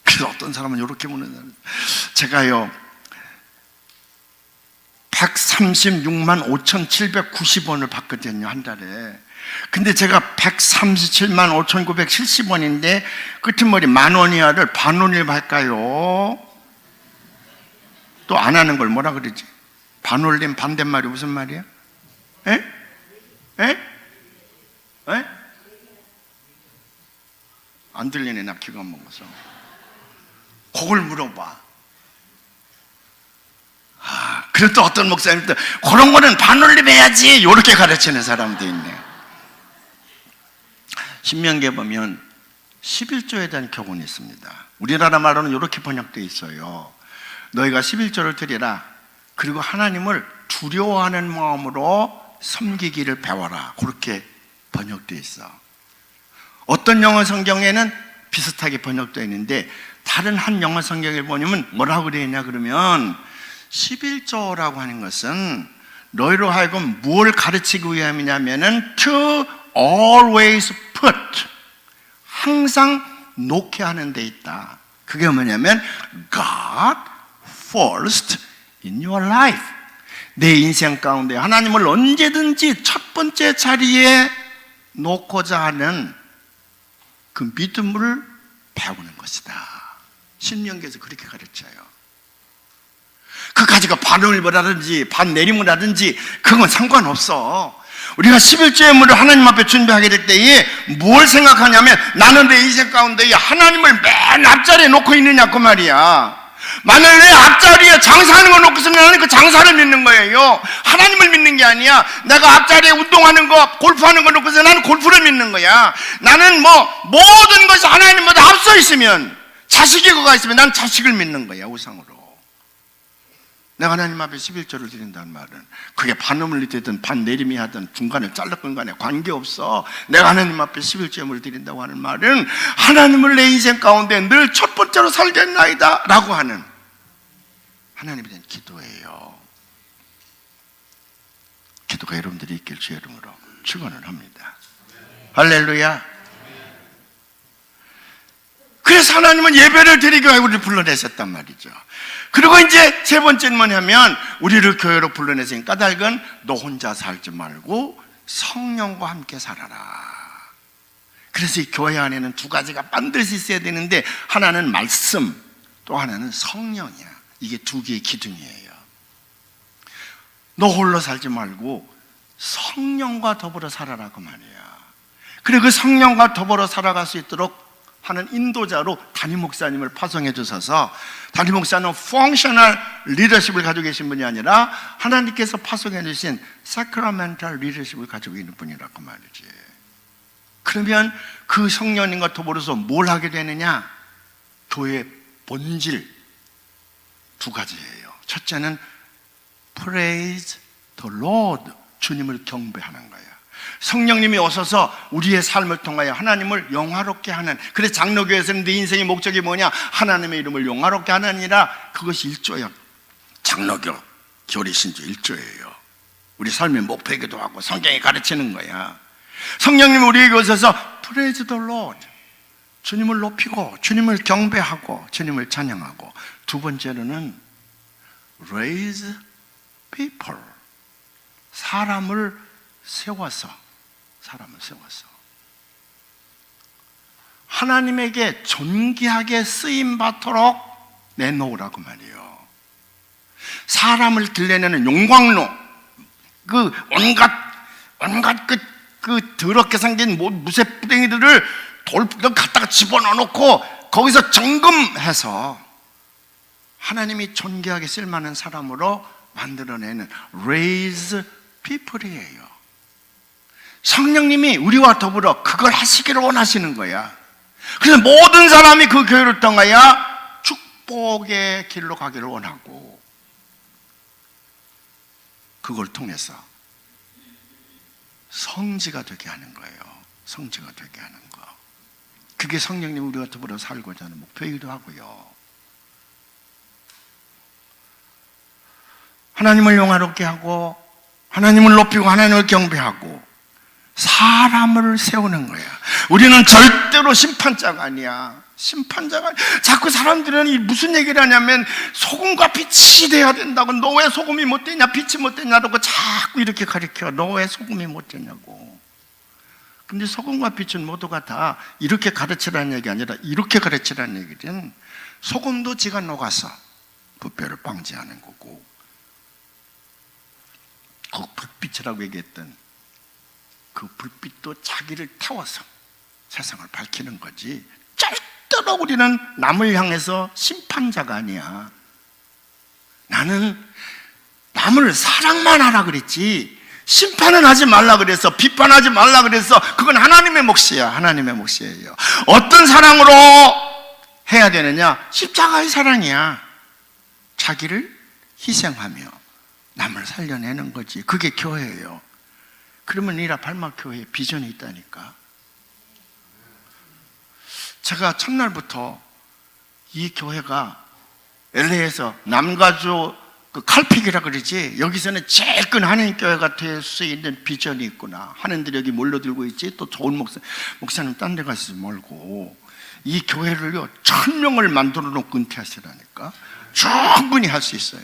그래서 어떤 사람은 이렇게 보는, 제가요 136만 5,790원을 받거든요, 한 달에. 근데 제가 137만 5,970원인데 끝머리 10,000원이야를 반원을 할까요? 또 안 하는 걸 뭐라 그러지? 반올림 반대말이 무슨 말이야? 에? 에? 에? 안 들리네, 나 귀가 먹어서. 그걸 물어봐. 그래도 또 어떤 목사님도 그런 거는 반올림 해야지 이렇게 가르치는 사람도 있네. 신명기에 보면 11조에 대한 교훈이 있습니다. 우리나라 말로는 이렇게 번역되어 있어요. 너희가 11조를 드리라. 그리고 하나님을 두려워하는 마음으로 섬기기를 배워라. 그렇게 번역되어 있어. 어떤 영어 성경에는 비슷하게 번역되어 있는데 다른 한 영어 성경에 보면 뭐라고 되어 있냐 그러면 11조라고 하는 것은 너희로 하여금 무엇을 가르치기 위함이냐면은 to always put, 항상 놓게 하는 데 있다. 그게 뭐냐면 God first in your life. 내 인생 가운데 하나님을 언제든지 첫 번째 자리에 놓고자 하는 그 믿음을 배우는 것이다. 신명기에서 그렇게 가르쳐요. 그 가지고 반올림을 하든지 반내림을 하든지 그건 상관없어. 우리가 11조의 물을 하나님 앞에 준비하게 될 때에 뭘 생각하냐면 나는 내 인생 가운데 하나님을 맨 앞자리에 놓고 있느냐 그 말이야. 만약 내 앞자리에 장사하는 걸 놓고 있으면 나는 그 장사를 믿는 거예요. 하나님을 믿는 게 아니야. 내가 앞자리에 운동하는 거, 골프하는 걸 놓고 있으면 나는 골프를 믿는 거야. 나는 모든 것이 하나님보다 앞서 있으면, 자식이 그가 있으면 난 자식을 믿는 거야, 우상으로. 내가 하나님 앞에 11조를 드린다는 말은 그게 반음을 되든 반내림이 하든 중간에 잘랐건 간에 관계없어. 내가 하나님 앞에 11조를 드린다고 하는 말은 하나님을 내 인생 가운데 늘 첫 번째로 살겠나이다 라고 하는 하나님에 대한 기도예요. 기도가 여러분들이 있길 주의 이름으로 축원을 합니다. 할렐루야. 그래서 하나님은 예배를 드리기 위해 우리를 불러내셨단 말이죠. 그리고 이제 세 번째는 뭐냐면 우리를 교회로 불러내신 까닭은 너 혼자 살지 말고 성령과 함께 살아라. 그래서 이 교회 안에는 두 가지가 반드시 있어야 되는데, 하나는 말씀, 또 하나는 성령이야. 이게 두 개의 기둥이에요. 너 홀로 살지 말고 성령과 더불어 살아라고 말이야. 그래, 그 성령과 더불어 살아갈 수 있도록 하는 인도자로 담임 목사님을 파송해 주셔서, 담임 목사는 펑셔널 리더십을 가지고 계신 분이 아니라 하나님께서 파송해 주신 사크라멘탈 리더십을 가지고 있는 분이라고 말이지. 그러면 그 성령님과 더불어서 뭘 하게 되느냐? 교회의 본질 두 가지예요. 첫째는 Praise the Lord, 주님을 경배하는 거예요. 성령님이 오셔서 우리의 삶을 통하여 하나님을 영화롭게 하는, 그래서 장로교에서는 내 인생의 목적이 뭐냐? 하나님의 이름을 영화롭게 하느니라. 그것이 1조예요. 장로교 교리신조 1조예요. 우리 삶의 목표이기도 하고 성경이 가르치는 거야. 성령님이 우리에게 오셔서 Praise the Lord, 주님을 높이고 주님을 경배하고 주님을 찬양하고, 두 번째로는 Raise people, 사람을 세워서 하나님에게 존귀하게 쓰임받도록 내놓으라고 말이에요. 사람을 길러내는 용광로, 그 온갖 그 더럽게 생긴 무쇠뿌댕이들을 돌 갖다가 집어넣어놓고 거기서 점검해서 하나님이 존귀하게 쓸만한 사람으로 만들어내는 Raise people이에요. 성령님이 우리와 더불어 그걸 하시기를 원하시는 거야. 그래서 모든 사람이 그 교회를 통하여 축복의 길로 가기를 원하고, 그걸 통해서 성지가 되게 하는 거예요. 성지가 되게 하는 거. 그게 성령님 우리가 더불어 살고자 하는 목표이기도 하고요. 하나님을 영화롭게 하고 하나님을 높이고 하나님을 경배하고 사람을 세우는 거야. 우리는 절대로 심판자가 아니야. 심판자가 아니야. 자꾸 사람들은 무슨 얘기를 하냐면 소금과 빛이 돼야 된다고. 너 왜 소금이 못 되냐, 빛이 못 되냐라고 자꾸 이렇게 가르쳐. 너 왜 소금이 못 되냐고. 근데 소금과 빛은 모두가 다 이렇게 가르치라는 얘기 아니라 이렇게 가르치라는 얘기는, 소금도 지가 녹아서 부패를 방지하는 거고, 그 불빛이라고 얘기했던 그 불빛도 자기를 태워서 세상을 밝히는 거지, 절대로 우리는 남을 향해서 심판자가 아니야. 나는 남을 사랑만 하라 그랬지 심판은 하지 말라 그래서, 비판하지 말라 그래서, 그건 하나님의 몫이야. 하나님의 몫이에요. 어떤 사랑으로 해야 되느냐? 십자가의 사랑이야. 자기를 희생하며 남을 살려내는 거지. 그게 교회예요. 그러면 이라 발막교회에 비전이 있다니까. 제가 첫날부터 이 교회가 LA에서 남가주 그 칼픽이라 그러지, 여기서는 제일 큰 한인교회가 될 수 있는 비전이 있구나. 한인들이 여기 몰려들고 있지. 또 좋은 목사님 딴 데 가지 말고 이 교회를요 1000명을 만들어 놓고 은퇴하시라니까. 충분히 할 수 있어요.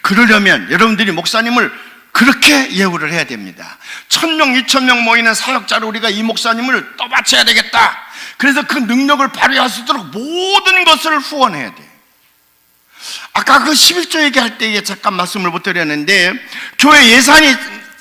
그러려면 여러분들이 목사님을 그렇게 예우를 해야 됩니다. 1000명, 2000명 모이는 사역자로 우리가 이 목사님을 떠받쳐야 되겠다. 그래서 그 능력을 발휘할 수 있도록 모든 것을 후원해야 돼. 아까 그 11조 얘기할 때 잠깐 말씀을 못 드렸는데, 교회 예산이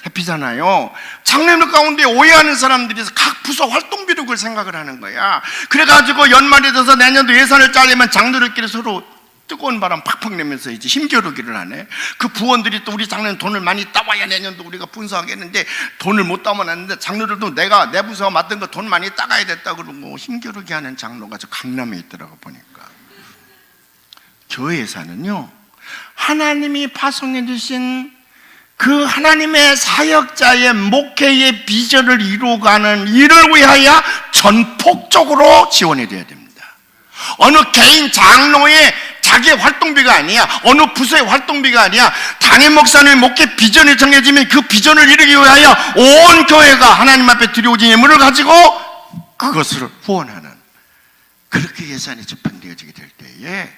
잡히잖아요. 장로님 가운데 오해하는 사람들이 각 부서 활동비로 그걸 생각을 하는 거야. 그래가지고 연말이 돼서 내년도 예산을 짜려면 장로들끼리 서로 뜨거운 바람 팍팍 내면서 이제 힘겨루기를 하네. 그 부원들이 또 우리 장로님 돈을 많이 따와야 내년도 우리가 분석하겠는데, 돈을 못 따와놨는데 장로들도 내가 내 부서가 맡은 거 돈 많이 따가야 됐다 그러고 힘겨루기 하는 장로가 저 강남에 있더라고 보니까. 교회 예산은요, 하나님이 파송해 주신 그 하나님의 사역자의 목회의 비전을 이루어가는 일을 위하여 전폭적으로 지원이 되어야 됩니다. 어느 개인 장로의 자기의 활동비가 아니야. 어느 부서의 활동비가 아니야. 담임 목사님의 목회 비전이 정해지면 그 비전을 이루기 위하여 온 교회가 하나님 앞에 드려오진 예물을 가지고 그것을 후원하는, 그렇게 예산이 집행되어지게 될 때에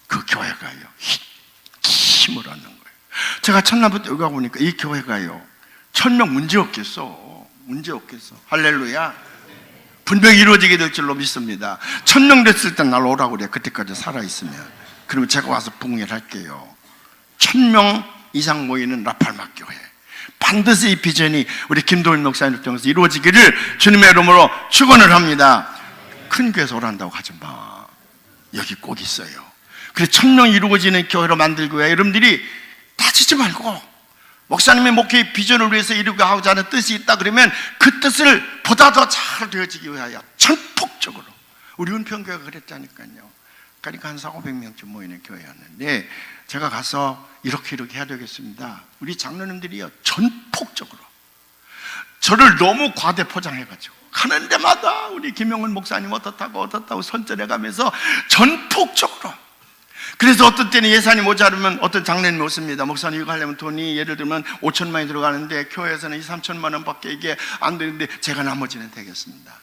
그 교회가요 힘을 얻는 거예요. 제가 첫날부터 여기 가보니까 이 교회가요 1000명 문제 없겠어. 문제 없겠어. 할렐루야. 분명히 이루어지게 될 줄로 믿습니다. 1000명 됐을 때 날 오라고 그래. 그때까지 살아있으면. 그러면 제가 와서 부흥회할게요. 1000명 이상 모이는 라팔막 교회. 반드시 이 비전이 우리 김도일 목사님을 통해서 이루어지기를 주님의 이름으로 축원을 합니다. 큰 교회에서 오란다고 하지 마. 여기 꼭 있어요. 그래서 1000명 이루어지는 교회로 만들고요. 여러분들이 다치지 말고 목사님의 목회의 비전을 위해서 이루고 하고자 하는 뜻이 있다 그러면 그 뜻을 보다 더 잘 되어지기 위하여 전폭적으로 우리 은평교회가 그랬다니까요. 그러니까 한 400~500명쯤 모이는 교회였는데 제가 가서 이렇게 해야 되겠습니다. 우리 장로님들이요 전폭적으로 저를 너무 과대 포장해가지고 가는 데마다 우리 김영은 목사님 어떻다고 선전해가면서 전폭적으로. 그래서 어떤 때는 예산이 모자르면 어떤 장로님이 오십니다. 목사님 이거 하려면 돈이 예를 들면 5천만이 들어가는데 교회에서는 2~3천만 원밖에 이게 안 되는데 제가 나머지는 되겠습니다.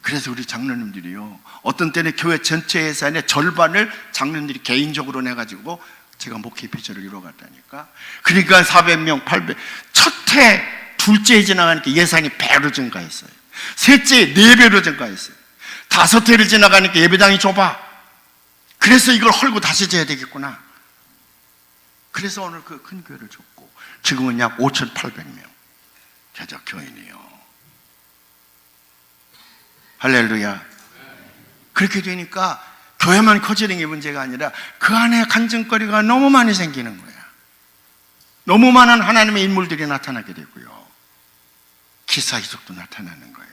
그래서 우리 장로님들이요 어떤 때는 교회 전체 예산의 절반을 장로님들이 개인적으로 내가지고 제가 목회 비전을 이루어갔다니까. 그러니까 400명, 800 첫해 둘째 지나가니까 예산이 배로 증가했어요. 셋째 4배로 증가했어요. 다섯해를 지나가니까 예배당이 좁아. 그래서 이걸 헐고 다시 져야 되겠구나. 그래서 오늘 그 큰 교회를 줬고 지금은 약 5,800명 개적 교인이요. 할렐루야. 그렇게 되니까 교회만 커지는 게 문제가 아니라 그 안에 간증거리가 너무 많이 생기는 거야. 너무 많은 하나님의 인물들이 나타나게 되고요. 기사 이적도 나타나는 거예요.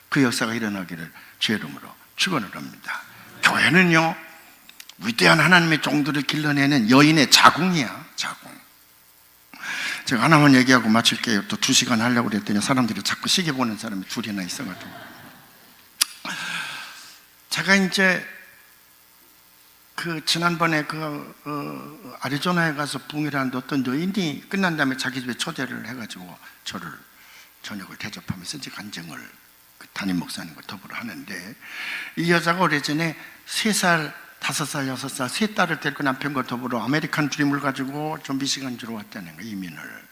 그 역사가 일어나기를 주의 이름으로 축원을 합니다. 교회는요 위대한 하나님의 종들을 길러내는 여인의 자궁이야. 자궁. 제가 하나만 얘기하고 마칠게요. 또 2시간 하려고 그랬더니 사람들이 자꾸 시계 보는 사람이 둘이나 있어가지고. 제가 이제 지난번에 아리조나에 가서 부흥회를 하는데 어떤 여인이 끝난 다음에 자기 집에 초대를 해가지고 저를 저녁을 대접하면서 이제 간증을 담임 목사님과 더불어 하는데 이 여자가 오래전에 3살, 5살, 6살 세 딸을 데리고 남편과 더불어 아메리칸 드림을 가지고 좀 미시간주로 왔다는 거예요. 이민을.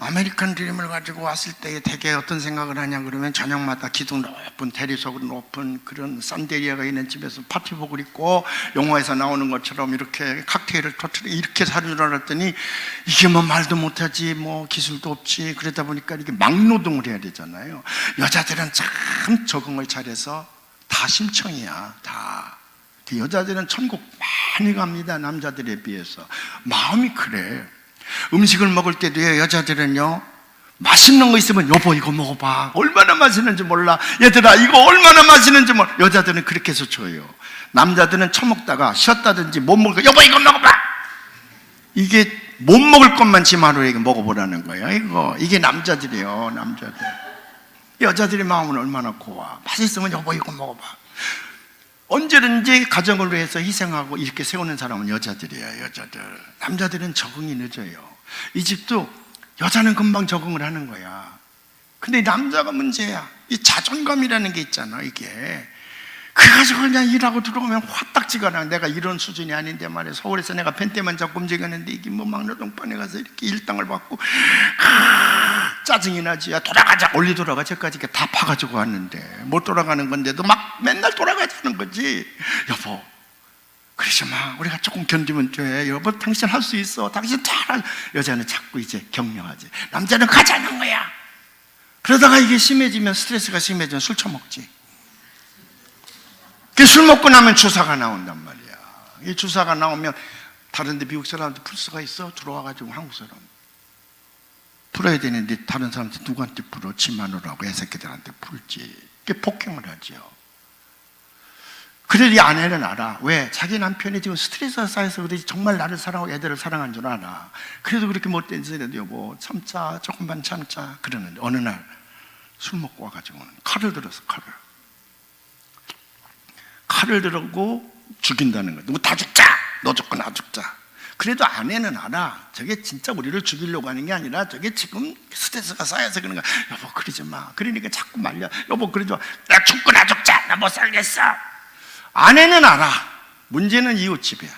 아메리칸 드림을 가지고 왔을 때 대개 어떤 생각을 하냐 그러면 저녁마다 기둥 높은 대리석으로 높은 그런 산데리아가 있는 집에서 파티복을 입고 영화에서 나오는 것처럼 이렇게 칵테일을 터뜨리고 이렇게 사는 줄 알았더니 이게 뭐 말도 못하지 뭐 기술도 없지. 그러다 보니까 이게 막노동을 해야 되잖아요. 여자들은 참 적응을 잘해서 다 심청이야. 다. 여자들은 천국 많이 갑니다. 남자들에 비해서. 마음이 그래. 음식을 먹을 때도요 여자들은요 맛있는 거 있으면 여보 이거 먹어봐. 얼마나 맛있는지 몰라. 얘들아 이거 얼마나 맛있는지 몰라. 여자들은 그렇게 해서 줘요. 남자들은 처먹다가 쉬었다든지 못 먹을 거 여보 이거 먹어봐. 이게 못 먹을 것만 지마루에게 먹어보라는 거예요. 이게 남자들이에요. 남자들. 여자들의 마음은 얼마나 고와. 맛있으면 여보 이거 먹어봐. 언제든지 가정을 위해서 희생하고 이렇게 세우는 사람은 여자들이에요. 여자들. 남자들은 적응이 늦어요. 이 집도 여자는 금방 적응을 하는 거야. 근데 남자가 문제야. 이 자존감이라는 게 있잖아. 이게 그래가지고 그냥 일하고 들어오면 화딱지가 나. 내가 이런 수준이 아닌데 말이야. 서울에서 내가 펜대만 잡고 움직였는데 이게 뭐 막노동반에 가서 이렇게 일당을 받고 짜증이 나지. 야 돌아가자. 올리 돌아가. 저까지 이렇게 다 파가지고 왔는데 못 돌아가는 건데도 막 맨날 돌아가자는 거지. 여보 그러지 마. 우리가 조금 견디면 돼. 여보 당신 할 수 있어. 당신 잘할. 여자는 자꾸 이제 격려하지. 남자는 가자는 거야. 그러다가 이게 심해지면 스트레스가 심해지면 술 처먹지. 술 먹고 나면 주사가 나온단 말이야. 이 주사가 나오면 다른데 미국 사람한테 풀 수가 있어? 들어와가지고 한국 사람 풀어야 되는데 다른 사람한테 누구한테 풀어? 지 마누라고 애새끼들한테 풀지. 이게 폭행을 하죠. 그래도 이 아내는 알아. 왜? 자기 남편이 지금 스트레스가 쌓여서 그러지 정말 나를 사랑하고 애들을 사랑한 줄 알아. 그래도 그렇게 못된 소리도 여보 참자 조금만 참자 그러는데 어느 날 술 먹고 와가지고 칼을 들어서 칼을 들고 죽인다는 거야. 누구 다 죽자. 너 죽고 나 죽자. 그래도 아내는 알아. 저게 진짜 우리를 죽이려고 하는 게 아니라 저게 지금 스트레스가 쌓여서 그런 거야. 여보 그러지 마. 그러니까 자꾸 말려. 여보 그러지 마. 나 죽고 나 죽자. 나 못 살겠어. 아내는 알아. 문제는 이웃집이야.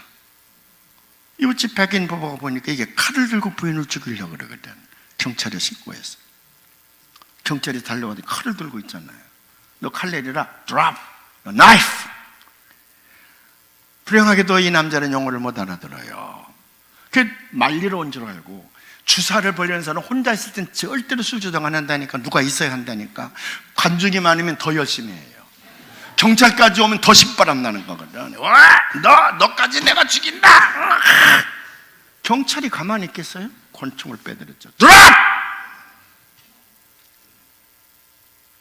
이웃집 백인 부부가 보니까 이게 칼을 들고 부인을 죽이려고 그러거든. 경찰에 신고했어. 경찰이 달려와서 칼을 들고 있잖아요. 너 칼 내리라. drop, 너 knife. 불행하게도 이 남자는 영어를 못 알아들어요. 그 말리러 온 줄 알고, 주사를 벌리는 사람은 혼자 있을 땐 절대로 술 조정 안 한다니까. 누가 있어야 한다니까. 관중이 많으면 더 열심히 해요. 경찰까지 오면 더 신바람 나는 거거든. 와, 너까지 내가 죽인다. 경찰이 가만히 있겠어요? 권총을 빼드렸죠. 드랍!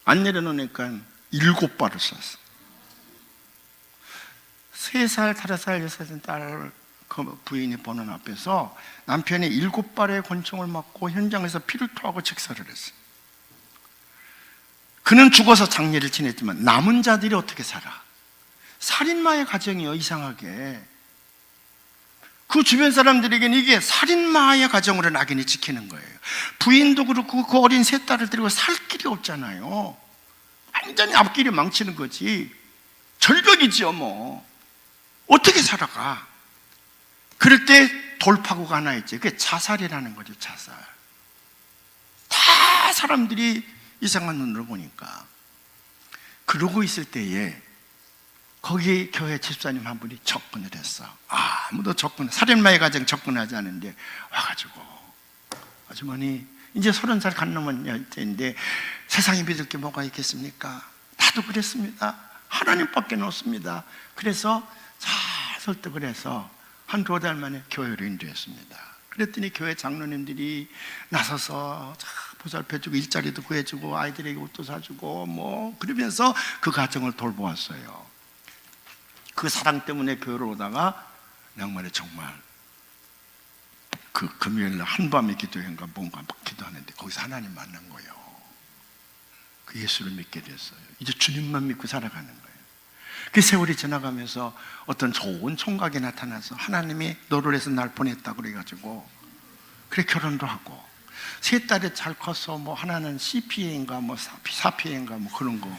안 내려놓으니까 7발을 쐈어. 3살, 5살, 6살 딸 부인이 보는 앞에서 남편이 7발의 권총을 맞고 현장에서 피를 토하고 직사를 했어요. 그는 죽어서 장례를 지냈지만 남은 자들이 어떻게 살아? 살인마의 가정이요, 이상하게. 그 주변 사람들에게는 이게 살인마의 가정으로 낙인이 찍히는 거예요. 부인도 그렇고 그 어린 세 딸을 데리고 살 길이 없잖아요. 완전히 앞길이 망치는 거지. 절벽이지요, 뭐. 어떻게 살아가? 그럴 때 돌파구가 하나 있지. 그게 자살이라는 거죠, 자살. 다 사람들이 이상한 눈으로 보니까. 그러고 있을 때에 거기 교회 집사님 한 분이 접근을 했어. 아무도 살인마의 가정 접근하지 않은데 와가지고, 아주머니 이제 30살 간 넘은 때인데 세상에 믿을 게 뭐가 있겠습니까? 나도 그랬습니다. 하나님밖에 없습니다. 그래서 잘 설득을 해서 한 2달 만에 교회로 인도했습니다. 그랬더니 교회 장로님들이 나서서 보살펴주고 일자리도 구해주고 아이들에게 옷도 사주고 뭐 그러면서 그 가정을 돌보았어요. 그 사랑 때문에 교회를 오다가 양말에 정말 그 금요일날 한밤에 기도회인가 뭔가 막 기도하는데 거기서 하나님 만난 거예요. 그 예수를 믿게 됐어요. 이제 주님만 믿고 살아가는 거예요. 그 세월이 지나가면서 어떤 좋은 총각이 나타나서 하나님이 너를 해서 날 보냈다 그래가지고 그래 결혼도 하고, 세 딸이 잘 커서 뭐 하나는 CPA인가 뭐 사피A인가 뭐 그런 거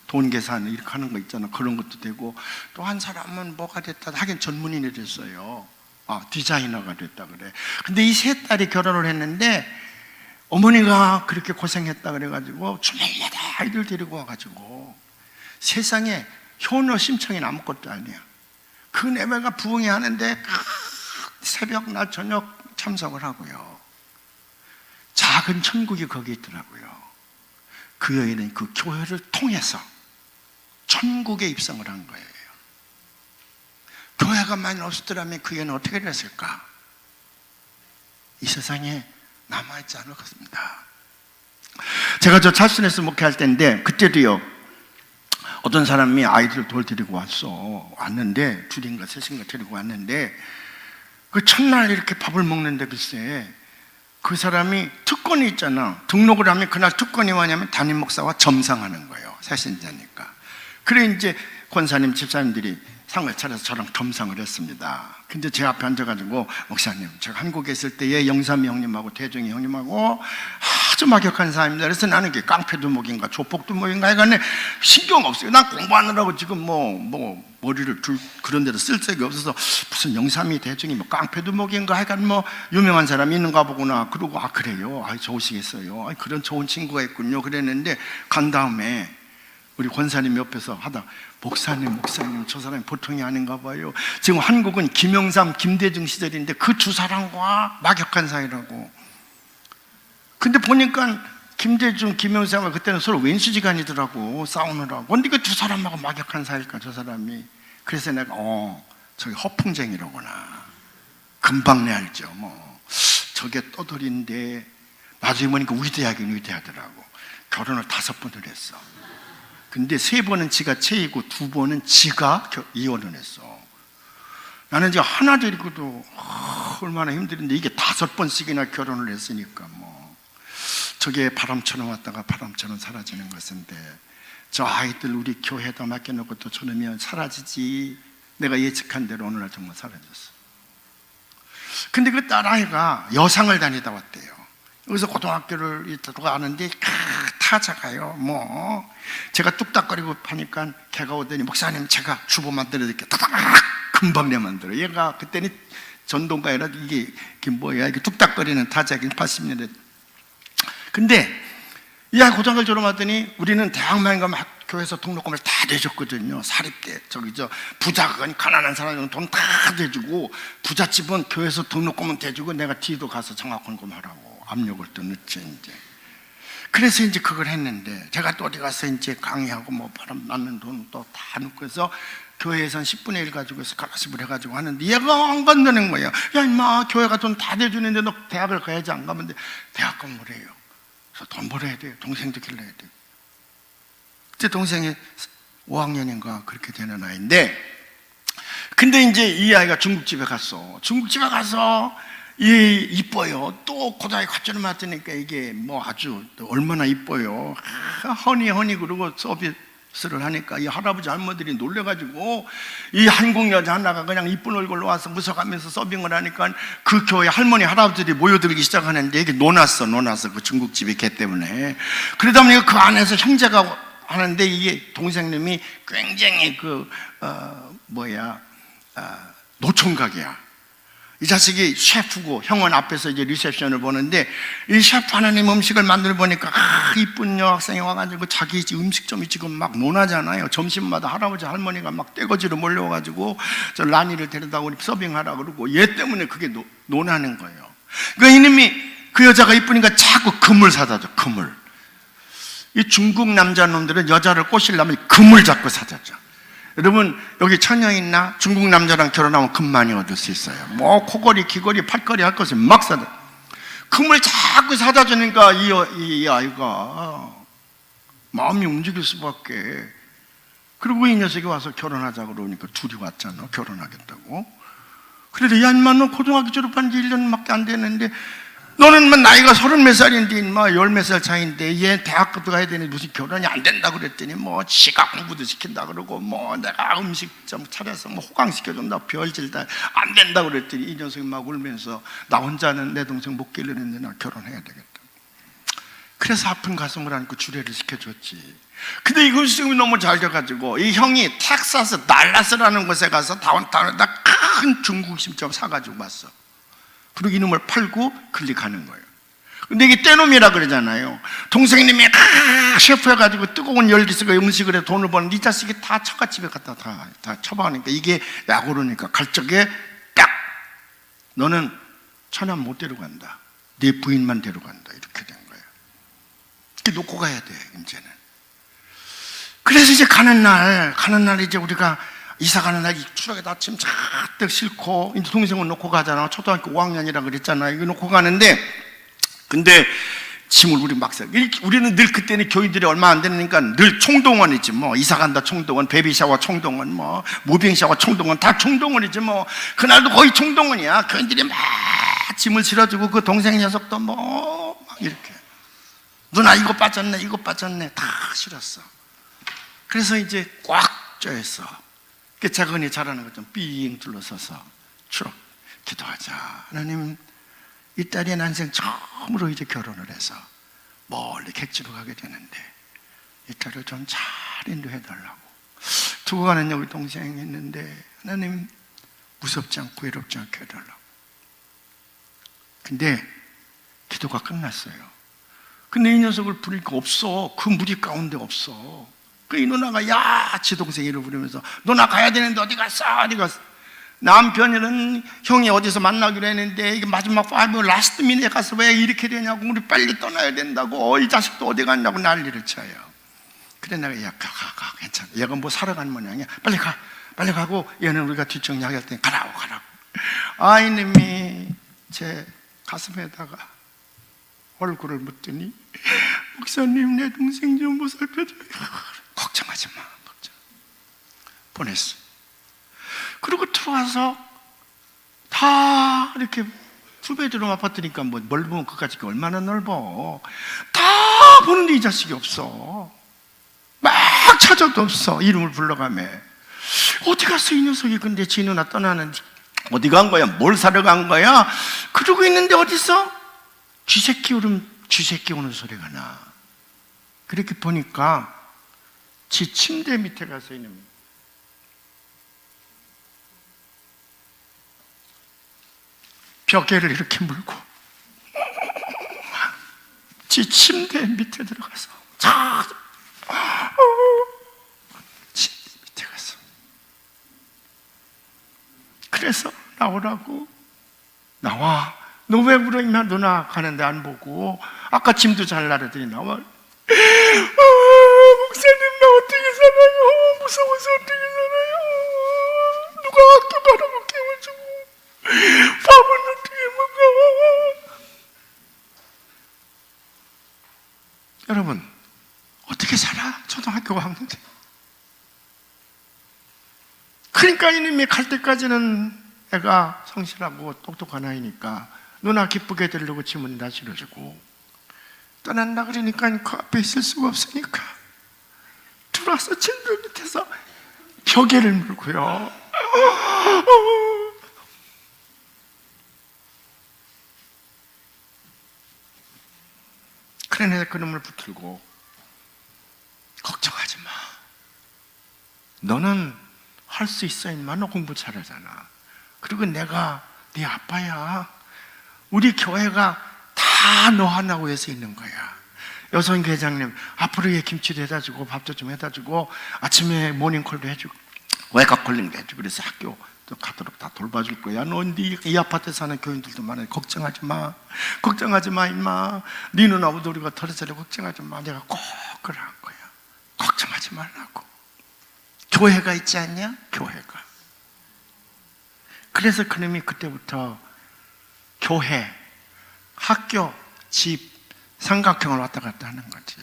돈 계산 이렇게 하는 거 있잖아. 그런 것도 되고, 또 한 사람은 뭐가 됐다 하긴 전문인이 됐어요. 디자이너가 됐다 그래. 근데 이 세 딸이 결혼을 했는데 어머니가 그렇게 고생했다 그래가지고 주말마다 아이들 데리고 와가지고, 세상에 효녀 심청이 아무것도 아니야. 그 내외가 부흥회 하는데 새벽 날 저녁 참석을 하고요. 작은 천국이 거기 있더라고요. 그 여인은 그 교회를 통해서 천국에 입성을 한 거예요. 교회가 만약 없었더라면 그 여인은 어떻게 됐을까? 이 세상에 남아있지 않을 것입니다. 제가 저 찰스에서 목회할 때인데, 그때도요 어떤 사람이 아이들을 데리고 왔는데, 둘인가 셋인가 데리고 왔는데, 그 첫날 이렇게 밥을 먹는데 글쎄 그 사람이 특권이 있잖아. 등록을 하면 그날 특권이 뭐냐면 담임 목사와 점상하는 거예요. 새신자니까. 그래 이제 권사님 집사님들이 상을 차려서 저랑 점상을 했습니다. 근데 제 앞에 앉아가지고, 목사님 제가 한국에 있을 때에 영삼이 형님하고 대종이 형님하고 아주 막역한 사람입니다. 그래서 나는 이게 깡패두목인가 조폭두목인가 해가지고 신경 없어요. 난 공부하느라고 지금 뭐 머리를 그런 데로 쓸 적이 없어서 무슨 영삼이 대종이 뭐 깡패두목인가 해가지고 뭐 유명한 사람이 있는가 보구나. 그러고 그래요. 좋으시겠어요. 그런 좋은 친구가 있군요. 그랬는데 간 다음에 우리 권사님 옆에서 하다, 목사님 저 사람이 보통이 아닌가 봐요. 지금 한국은 김영삼, 김대중 시절인데 그 두 사람과 막역한 사이라고. 근데 보니까 김대중, 김영삼은 그때는 서로 왼수지간이더라고, 싸우느라고. 근데 그 두 사람하고 막역한 사이일까, 저 사람이. 그래서 내가 저기 허풍쟁이로구나, 금방 내 알죠. 뭐 저게 떠돌인데 나중에 보니까 위대하더라고. 결혼을 5번을 했어. 근데 3번은 지가 채이고 2번은 지가 이혼을 했어. 나는 이제 하나 데리고도 얼마나 힘들은데 이게 5번씩이나 결혼을 했으니까 뭐 저게 바람처럼 왔다가 바람처럼 사라지는 것인데, 저 아이들 우리 교회에다 맡겨놓고 또 저러면 사라지지. 내가 예측한 대로 어느 날 정말 사라졌어. 근데 그 딸아이가 여상을 다니다 왔대요. 여기서 고등학교를 들어가는데 타자가요 뭐 제가 뚝딱거리고 하니까 걔가 오더니, 목사님 제가 주보 만들어드릴게요. 금방 내 만들어. 얘가 그때는 전동가이라 이게 뭐야, 이게 뚝딱거리는 타자긴 80년대. 근데 이 아이 고등학교 졸업하더니 우리는 대학만 가면 교회에서 등록금을 다 내줬거든요. 사립대 부자건 가난한 사람은 돈 다 대주고, 부잣집은 교회에서 등록금은 대주고 내가 뒤도 가서 장학금하라고 압력을 또 넣지 이제. 그래서 이제 그걸 했는데, 제가 또 어디 가서 이제 강의하고 뭐 바람 맞는 돈 또 다 넣고 해서 교회에선 10분의 1 가지고 스칼러십을 해가지고 하는데, 얘가 안 간다는 거예요. 야 임마, 교회가 돈 다 대주는데 너 대학을 가야지. 안 가면 돼. 대학 가면 뭐래요? 그래서 돈 벌어야 돼요. 동생도 길러야 돼요. 그때 동생이 5학년인가 그렇게 되는 아이인데, 근데 이제 이 아이가 중국집에 가서 이뻐요. 또 고등학교 갑자기 맞으니까 이게 뭐 아주 얼마나 이뻐요. 허니 그러고 서비스를 하니까 이 할아버지 할머니들이 놀래가지고, 이 한국 여자 하나가 그냥 이쁜 얼굴로 와서 무서워하면서 서빙을 하니까 그 교회 할머니 할아버지들이 모여들기 시작하는데, 이게 논았어 그 중국집이 걔 때문에. 그러다 보니까 그 안에서 형제가 하는데, 이게 동생님이 굉장히 노총각이야. 이 자식이 셰프고, 형은 앞에서 이제 리셉션을 보는데, 이 셰프 하나님 음식을 만들어 보니까 이쁜 여학생이 와가지고 자기 음식점이 지금 막 논하잖아요. 점심마다 할아버지 할머니가 막 떼거지로 몰려와가지고 저 라니를 데려다 우리 서빙하라 그러고, 얘 때문에 그게 논하는 거예요. 그러니까 이놈이, 그 여자가 이쁘니까 자꾸 금을 사다 줘. 금을. 이 중국 남자놈들은 여자를 꼬시려면 금을 자꾸 사다 줘. 여러분 여기 처녀 있나? 중국 남자랑 결혼하면 금 많이 얻을 수 있어요. 뭐 코걸이, 귀걸이, 팔걸이 할 것을 막 사다. 금을 자꾸 사다 주니까 이 아이가 마음이 움직일 수밖에. 그리고 이 녀석이 와서 결혼하자 그러니까 둘이 왔잖아, 결혼하겠다고. 그래도 야 인마, 너 고등학교 졸업한 지 1년밖에 안 됐는데, 너는 뭐 나이가 30몇 살인데 인마 10몇 살 차이인데, 얘 대학교도 가야 되는데 무슨 결혼이 안 된다 그랬더니 뭐 지가 공부도 시킨다 그러고, 뭐 내가 음식점 차려서 뭐 호강시켜준다, 별질 다 안 된다 그랬더니 이 녀석이 막 울면서, 나 혼자는 내 동생 못 기르는데 나 결혼해야 되겠다. 그래서 아픈 가슴을 안고 주례를 시켜줬지. 근데 이 음식이 너무 잘 돼가지고 이 형이 텍사스 달라스라는 곳에 가서 다운타운에다 큰 중국심점 사가지고 왔어. 그리고 이놈을 팔고 클릭하는 거예요. 근데 이게 떼놈이라 그러잖아요. 동생님이 셰프 해가지고 뜨거운 열기 쓰고 음식을 해 돈을 버는, 이 자식이 다 처갓집에 갖다 다 처박으니까, 이게 약오르니까 갈 적에 딱, 너는 처남 못 데려간다, 네 부인만 데려간다, 이렇게 된 거예요. 이렇게 놓고 가야 돼 이제는. 그래서 이제 가는 날 이제 우리가 이사 가는 날 추락에다 아침 잔뜩 싣고, 이제 동생을 놓고 가잖아. 초등학교 5학년이라 그랬잖아. 이거 놓고 가는데, 근데 짐을 우리 막 사. 우리는 늘 그때는 교인들이 얼마 안 되니까 늘 총동원이지 뭐. 이사 간다 총동원, 베비 샤워 총동원, 뭐 무빙 샤워 총동원, 다 총동원이지 뭐. 그날도 거의 총동원이야. 교인들이 막 짐을 실어주고, 그 동생 녀석도 뭐 막 이렇게, 누나 이거 빠졌네 다 실었어. 그래서 이제 꽉 쪼였어. 그 작은이 잘하는 것 좀 삥 둘러서서 추락 기도하자. 하나님, 이 딸이 난생 처음으로 이제 결혼을 해서 멀리 객지로 가게 되는데, 이 딸을 좀 잘 인도해달라고. 두고 가는 여기 동생이 있는데, 하나님 무섭지 않고 외롭지 않게 해달라고. 근데 기도가 끝났어요. 근데 이 녀석을 부르니까 없어. 그 무리 가운데 없어. 그 이 누나가 야, 지 동생 이름 부르면서, 누나 가야 되는데 어디 갔어? 남편이는 형이 어디서 만나기로 했는데, 이게 마지막 5 라스트 미니에 가서 왜 이렇게 되냐고, 우리 빨리 떠나야 된다고, 이 자식도 어디 갔냐고 난리를 쳐요. 그래 내가, 야 가 괜찮아. 얘가 뭐 사러 가는 모양이야. 빨리 가고 얘는 우리가 뒷정리할 테니 가라고. 아이님이 제 가슴에다가 얼굴을 묻더니, 목사님 내 동생 좀 보살펴줘요. 걱정하지 마. 보냈어. 그리고 들어와서 다 이렇게 투베드룸 아파트니까 뭐 넓으면 그까짓 게 얼마나 넓어. 다 보는데 이 자식이 없어. 막 찾아도 없어. 이름을 불러가며 어디 갔어 이 녀석이. 근데 지 누나 떠나는데 어디 간 거야? 뭘 사러 간 거야? 그러고 있는데 어디서 쥐새끼 오는 소리가 나. 그렇게 보니까 지 침대 밑에 가서 있는 벽에를 이렇게 물고 지 침대 밑에 들어가서 침대 밑에 가서 그래서 나오라고. 나와. 너 왜 울어 임마? 누나 가는데 안 보고 아까 짐도 잘 나르더니 나와. 목사님 나 어떻게 살아요? 무서워서 어떻게 살아요? 누가 학교 가라고 깨워주고 밥은 어떻게 먹어? 여러분 어떻게 살아? 초등학교 갔는데. 그러니까 이놈이 갈 때까지는 애가 성실하고 똑똑한 아이니까 누나 기쁘게 들려고 짐은 다 실어주고, 떠난다 그러니까 그 앞에 있을 수가 없으니까 들어와서 침대 밑에서 벽에를 물고요. 그래 내가 그놈을 붙들고 걱정하지 마. 너는 할 수 있어 임마. 너 공부 잘하잖아. 그리고 내가 네 아빠야. 우리 교회가 다 너 하나고 위해서 있는 거야. 여성교 회장님 앞으로 얘 김치도 해다 주고 밥도 좀 해다 주고 아침에 모닝콜도 해주고 외곽콜링도 해주고 그래서 학교 또 가도록 다 돌봐줄 거야. 너 이 아파트에 사는 교인들도 많아. 걱정하지 마. 걱정하지 마 임마. 네 누나하고도 우리가 털어서려 걱정하지 마. 내가 꼭 그러한 거야. 걱정하지 말라고. 교회가 있지 않냐? 교회가. 그래서 그놈이 그때부터 교회, 학교, 집, 삼각형을 왔다 갔다 하는 거지.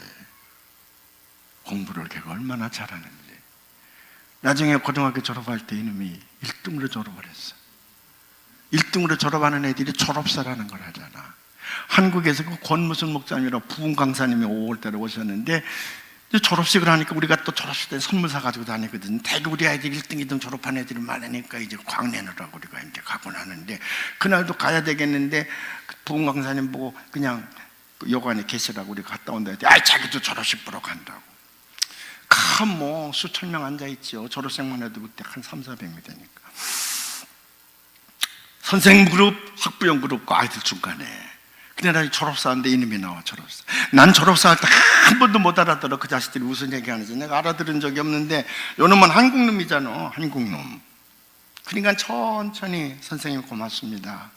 공부를 걔가 얼마나 잘하는지. 나중에 고등학교 졸업할 때 이놈이 1등으로 졸업을 했어. 1등으로 졸업하는 애들이 졸업사라는 걸 하잖아. 한국에서 그 권무순 목사님이라고 부흥 강사님이 5월 달에 오셨는데 졸업식을 하니까 우리가 또 졸업식 때 선물 사가지고 다니거든. 대개 우리 아이들이 1등, 2등 졸업한 애들이 많으니까 이제 광내느라고 우리가 이제 가고 나는데, 그날도 가야 되겠는데 부흥 강사님 보고 그냥 여관에 계시라고 우리가 갔다 온다 했더니 아이 자기도 졸업식 보러 간다고. 뭐 수천 명 앉아있죠. 졸업생만 해도 그때 한 300~400명 되니까. 선생님 그룹, 학부형 그룹과 아이들 중간에. 근데 나 졸업사인데 이놈이 나와. 졸업사. 난 졸업사 할 때 한 번도 못 알아들어. 그 자식들이 무슨 얘기하는지 내가 알아들은 적이 없는데 요놈은 한국놈이잖아. 한국놈. 그러니까 천천히 선생님 고맙습니다.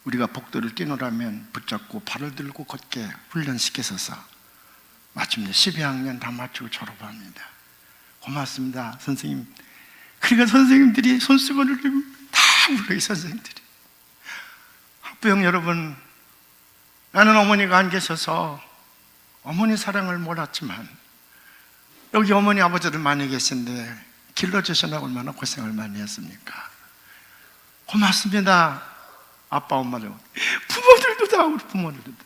우리가 복도를 뛰노라면 붙잡고 발을 들고 걷게 훈련시켜서서 마침내 12학년 다 마치고 졸업합니다. 고맙습니다 선생님. 그러니까 선생님들이 손수건을 들고 다 울어요. 선생님들이. 학부형 여러분, 나는 어머니가 안 계셔서 어머니 사랑을 몰랐지만 여기 어머니 아버지들 많이 계신데 길러주시느라고 얼마나 고생을 많이 했습니까? 고맙습니다. 아빠 엄마도 부모들도 다 우리 부모들도 다.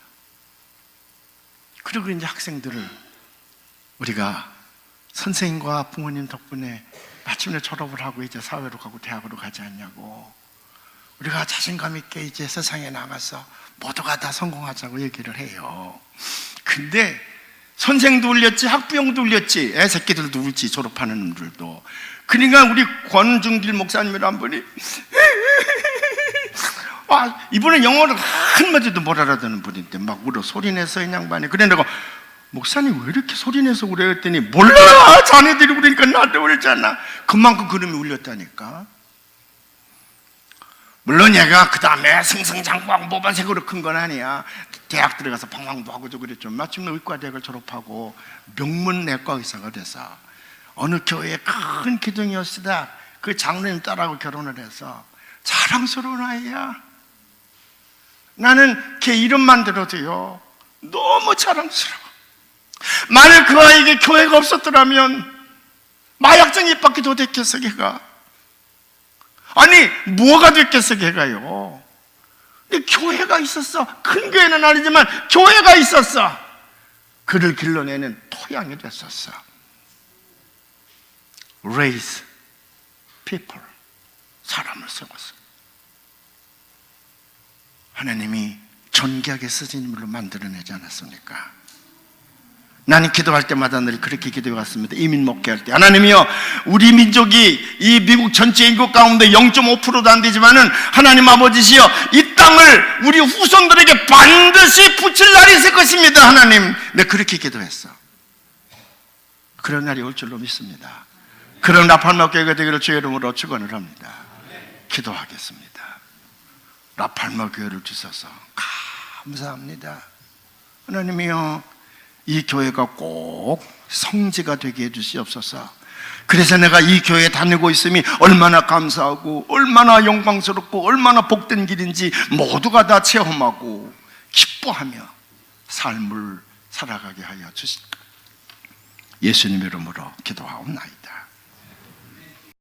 그리고 이제 학생들을 우리가 선생님과 부모님 덕분에 마침내 졸업을 하고 이제 사회로 가고 대학으로 가지 않냐고. 우리가 자신감 있게 이제 세상에 나가서 모두가 다 성공하자고 얘기를 해요. 근데 선생도 울렸지, 학부형도 울렸지, 애새끼들도 울지, 졸업하는 놈들도. 그러니까 우리 권중길 목사님이란 분이 이분은 영어를 한마디도 못 알아듣는 분인데 막 울어 소리내서 이 양반이. 그래 내가 목사님 왜 이렇게 소리내서 그래 했더니 몰라 자네들이 울으니까 나도 울잖아. 그만큼 그놈이 울렸다니까. 물론 얘가 그 다음에 승승장구하고 모반색으로 큰 건 아니야. 대학 들어가서 방황도 하고 저 그랬죠. 마침내 의과대학을 졸업하고 명문 내과 의사가 돼서 어느 교회에 큰 기둥이었으다 그 장로님 딸하고 결혼을 해서 자랑스러운 아이야. 나는 걔 이름만 들어도요 너무 자랑스러워. 만약 그 아이에게 교회가 없었더라면 마약증 입밖에 더 됐겠어 걔가. 아니 뭐가 됐겠어 걔가요. 근데 교회가 있었어. 큰 교회는 아니지만 교회가 있었어. 그를 길러내는 토양이 됐었어. Raise people. 사람을 세웠어. 하나님이 존귀하게 쓰신 인물로 만들어내지 않았습니까? 나는 기도할 때마다 늘 그렇게 기도해 왔습니다. 이민 목회할 때 하나님이여, 우리 민족이 이 미국 전체 인구 가운데 0.5%도 안 되지만은 하나님 아버지시여 이 땅 땅을 우리 후손들에게 반드시 붙일 날이 있을 것입니다. 하나님, 내가 그렇게 기도했어. 그런 날이 올 줄로 믿습니다. 그런 라팔마 교회가 되기를 주의 이름으로 축원을 합니다. 기도하겠습니다. 라팔마 교회를 주셔서 감사합니다. 하나님이여, 이 교회가 꼭 성지가 되게 해주시옵소서. 그래서 내가 이 교회에 다니고 있음이 얼마나 감사하고 얼마나 영광스럽고 얼마나 복된 길인지 모두가 다 체험하고 기뻐하며 삶을 살아가게 하여 주시옵소서. 예수님 이름으로 기도하옵나이다.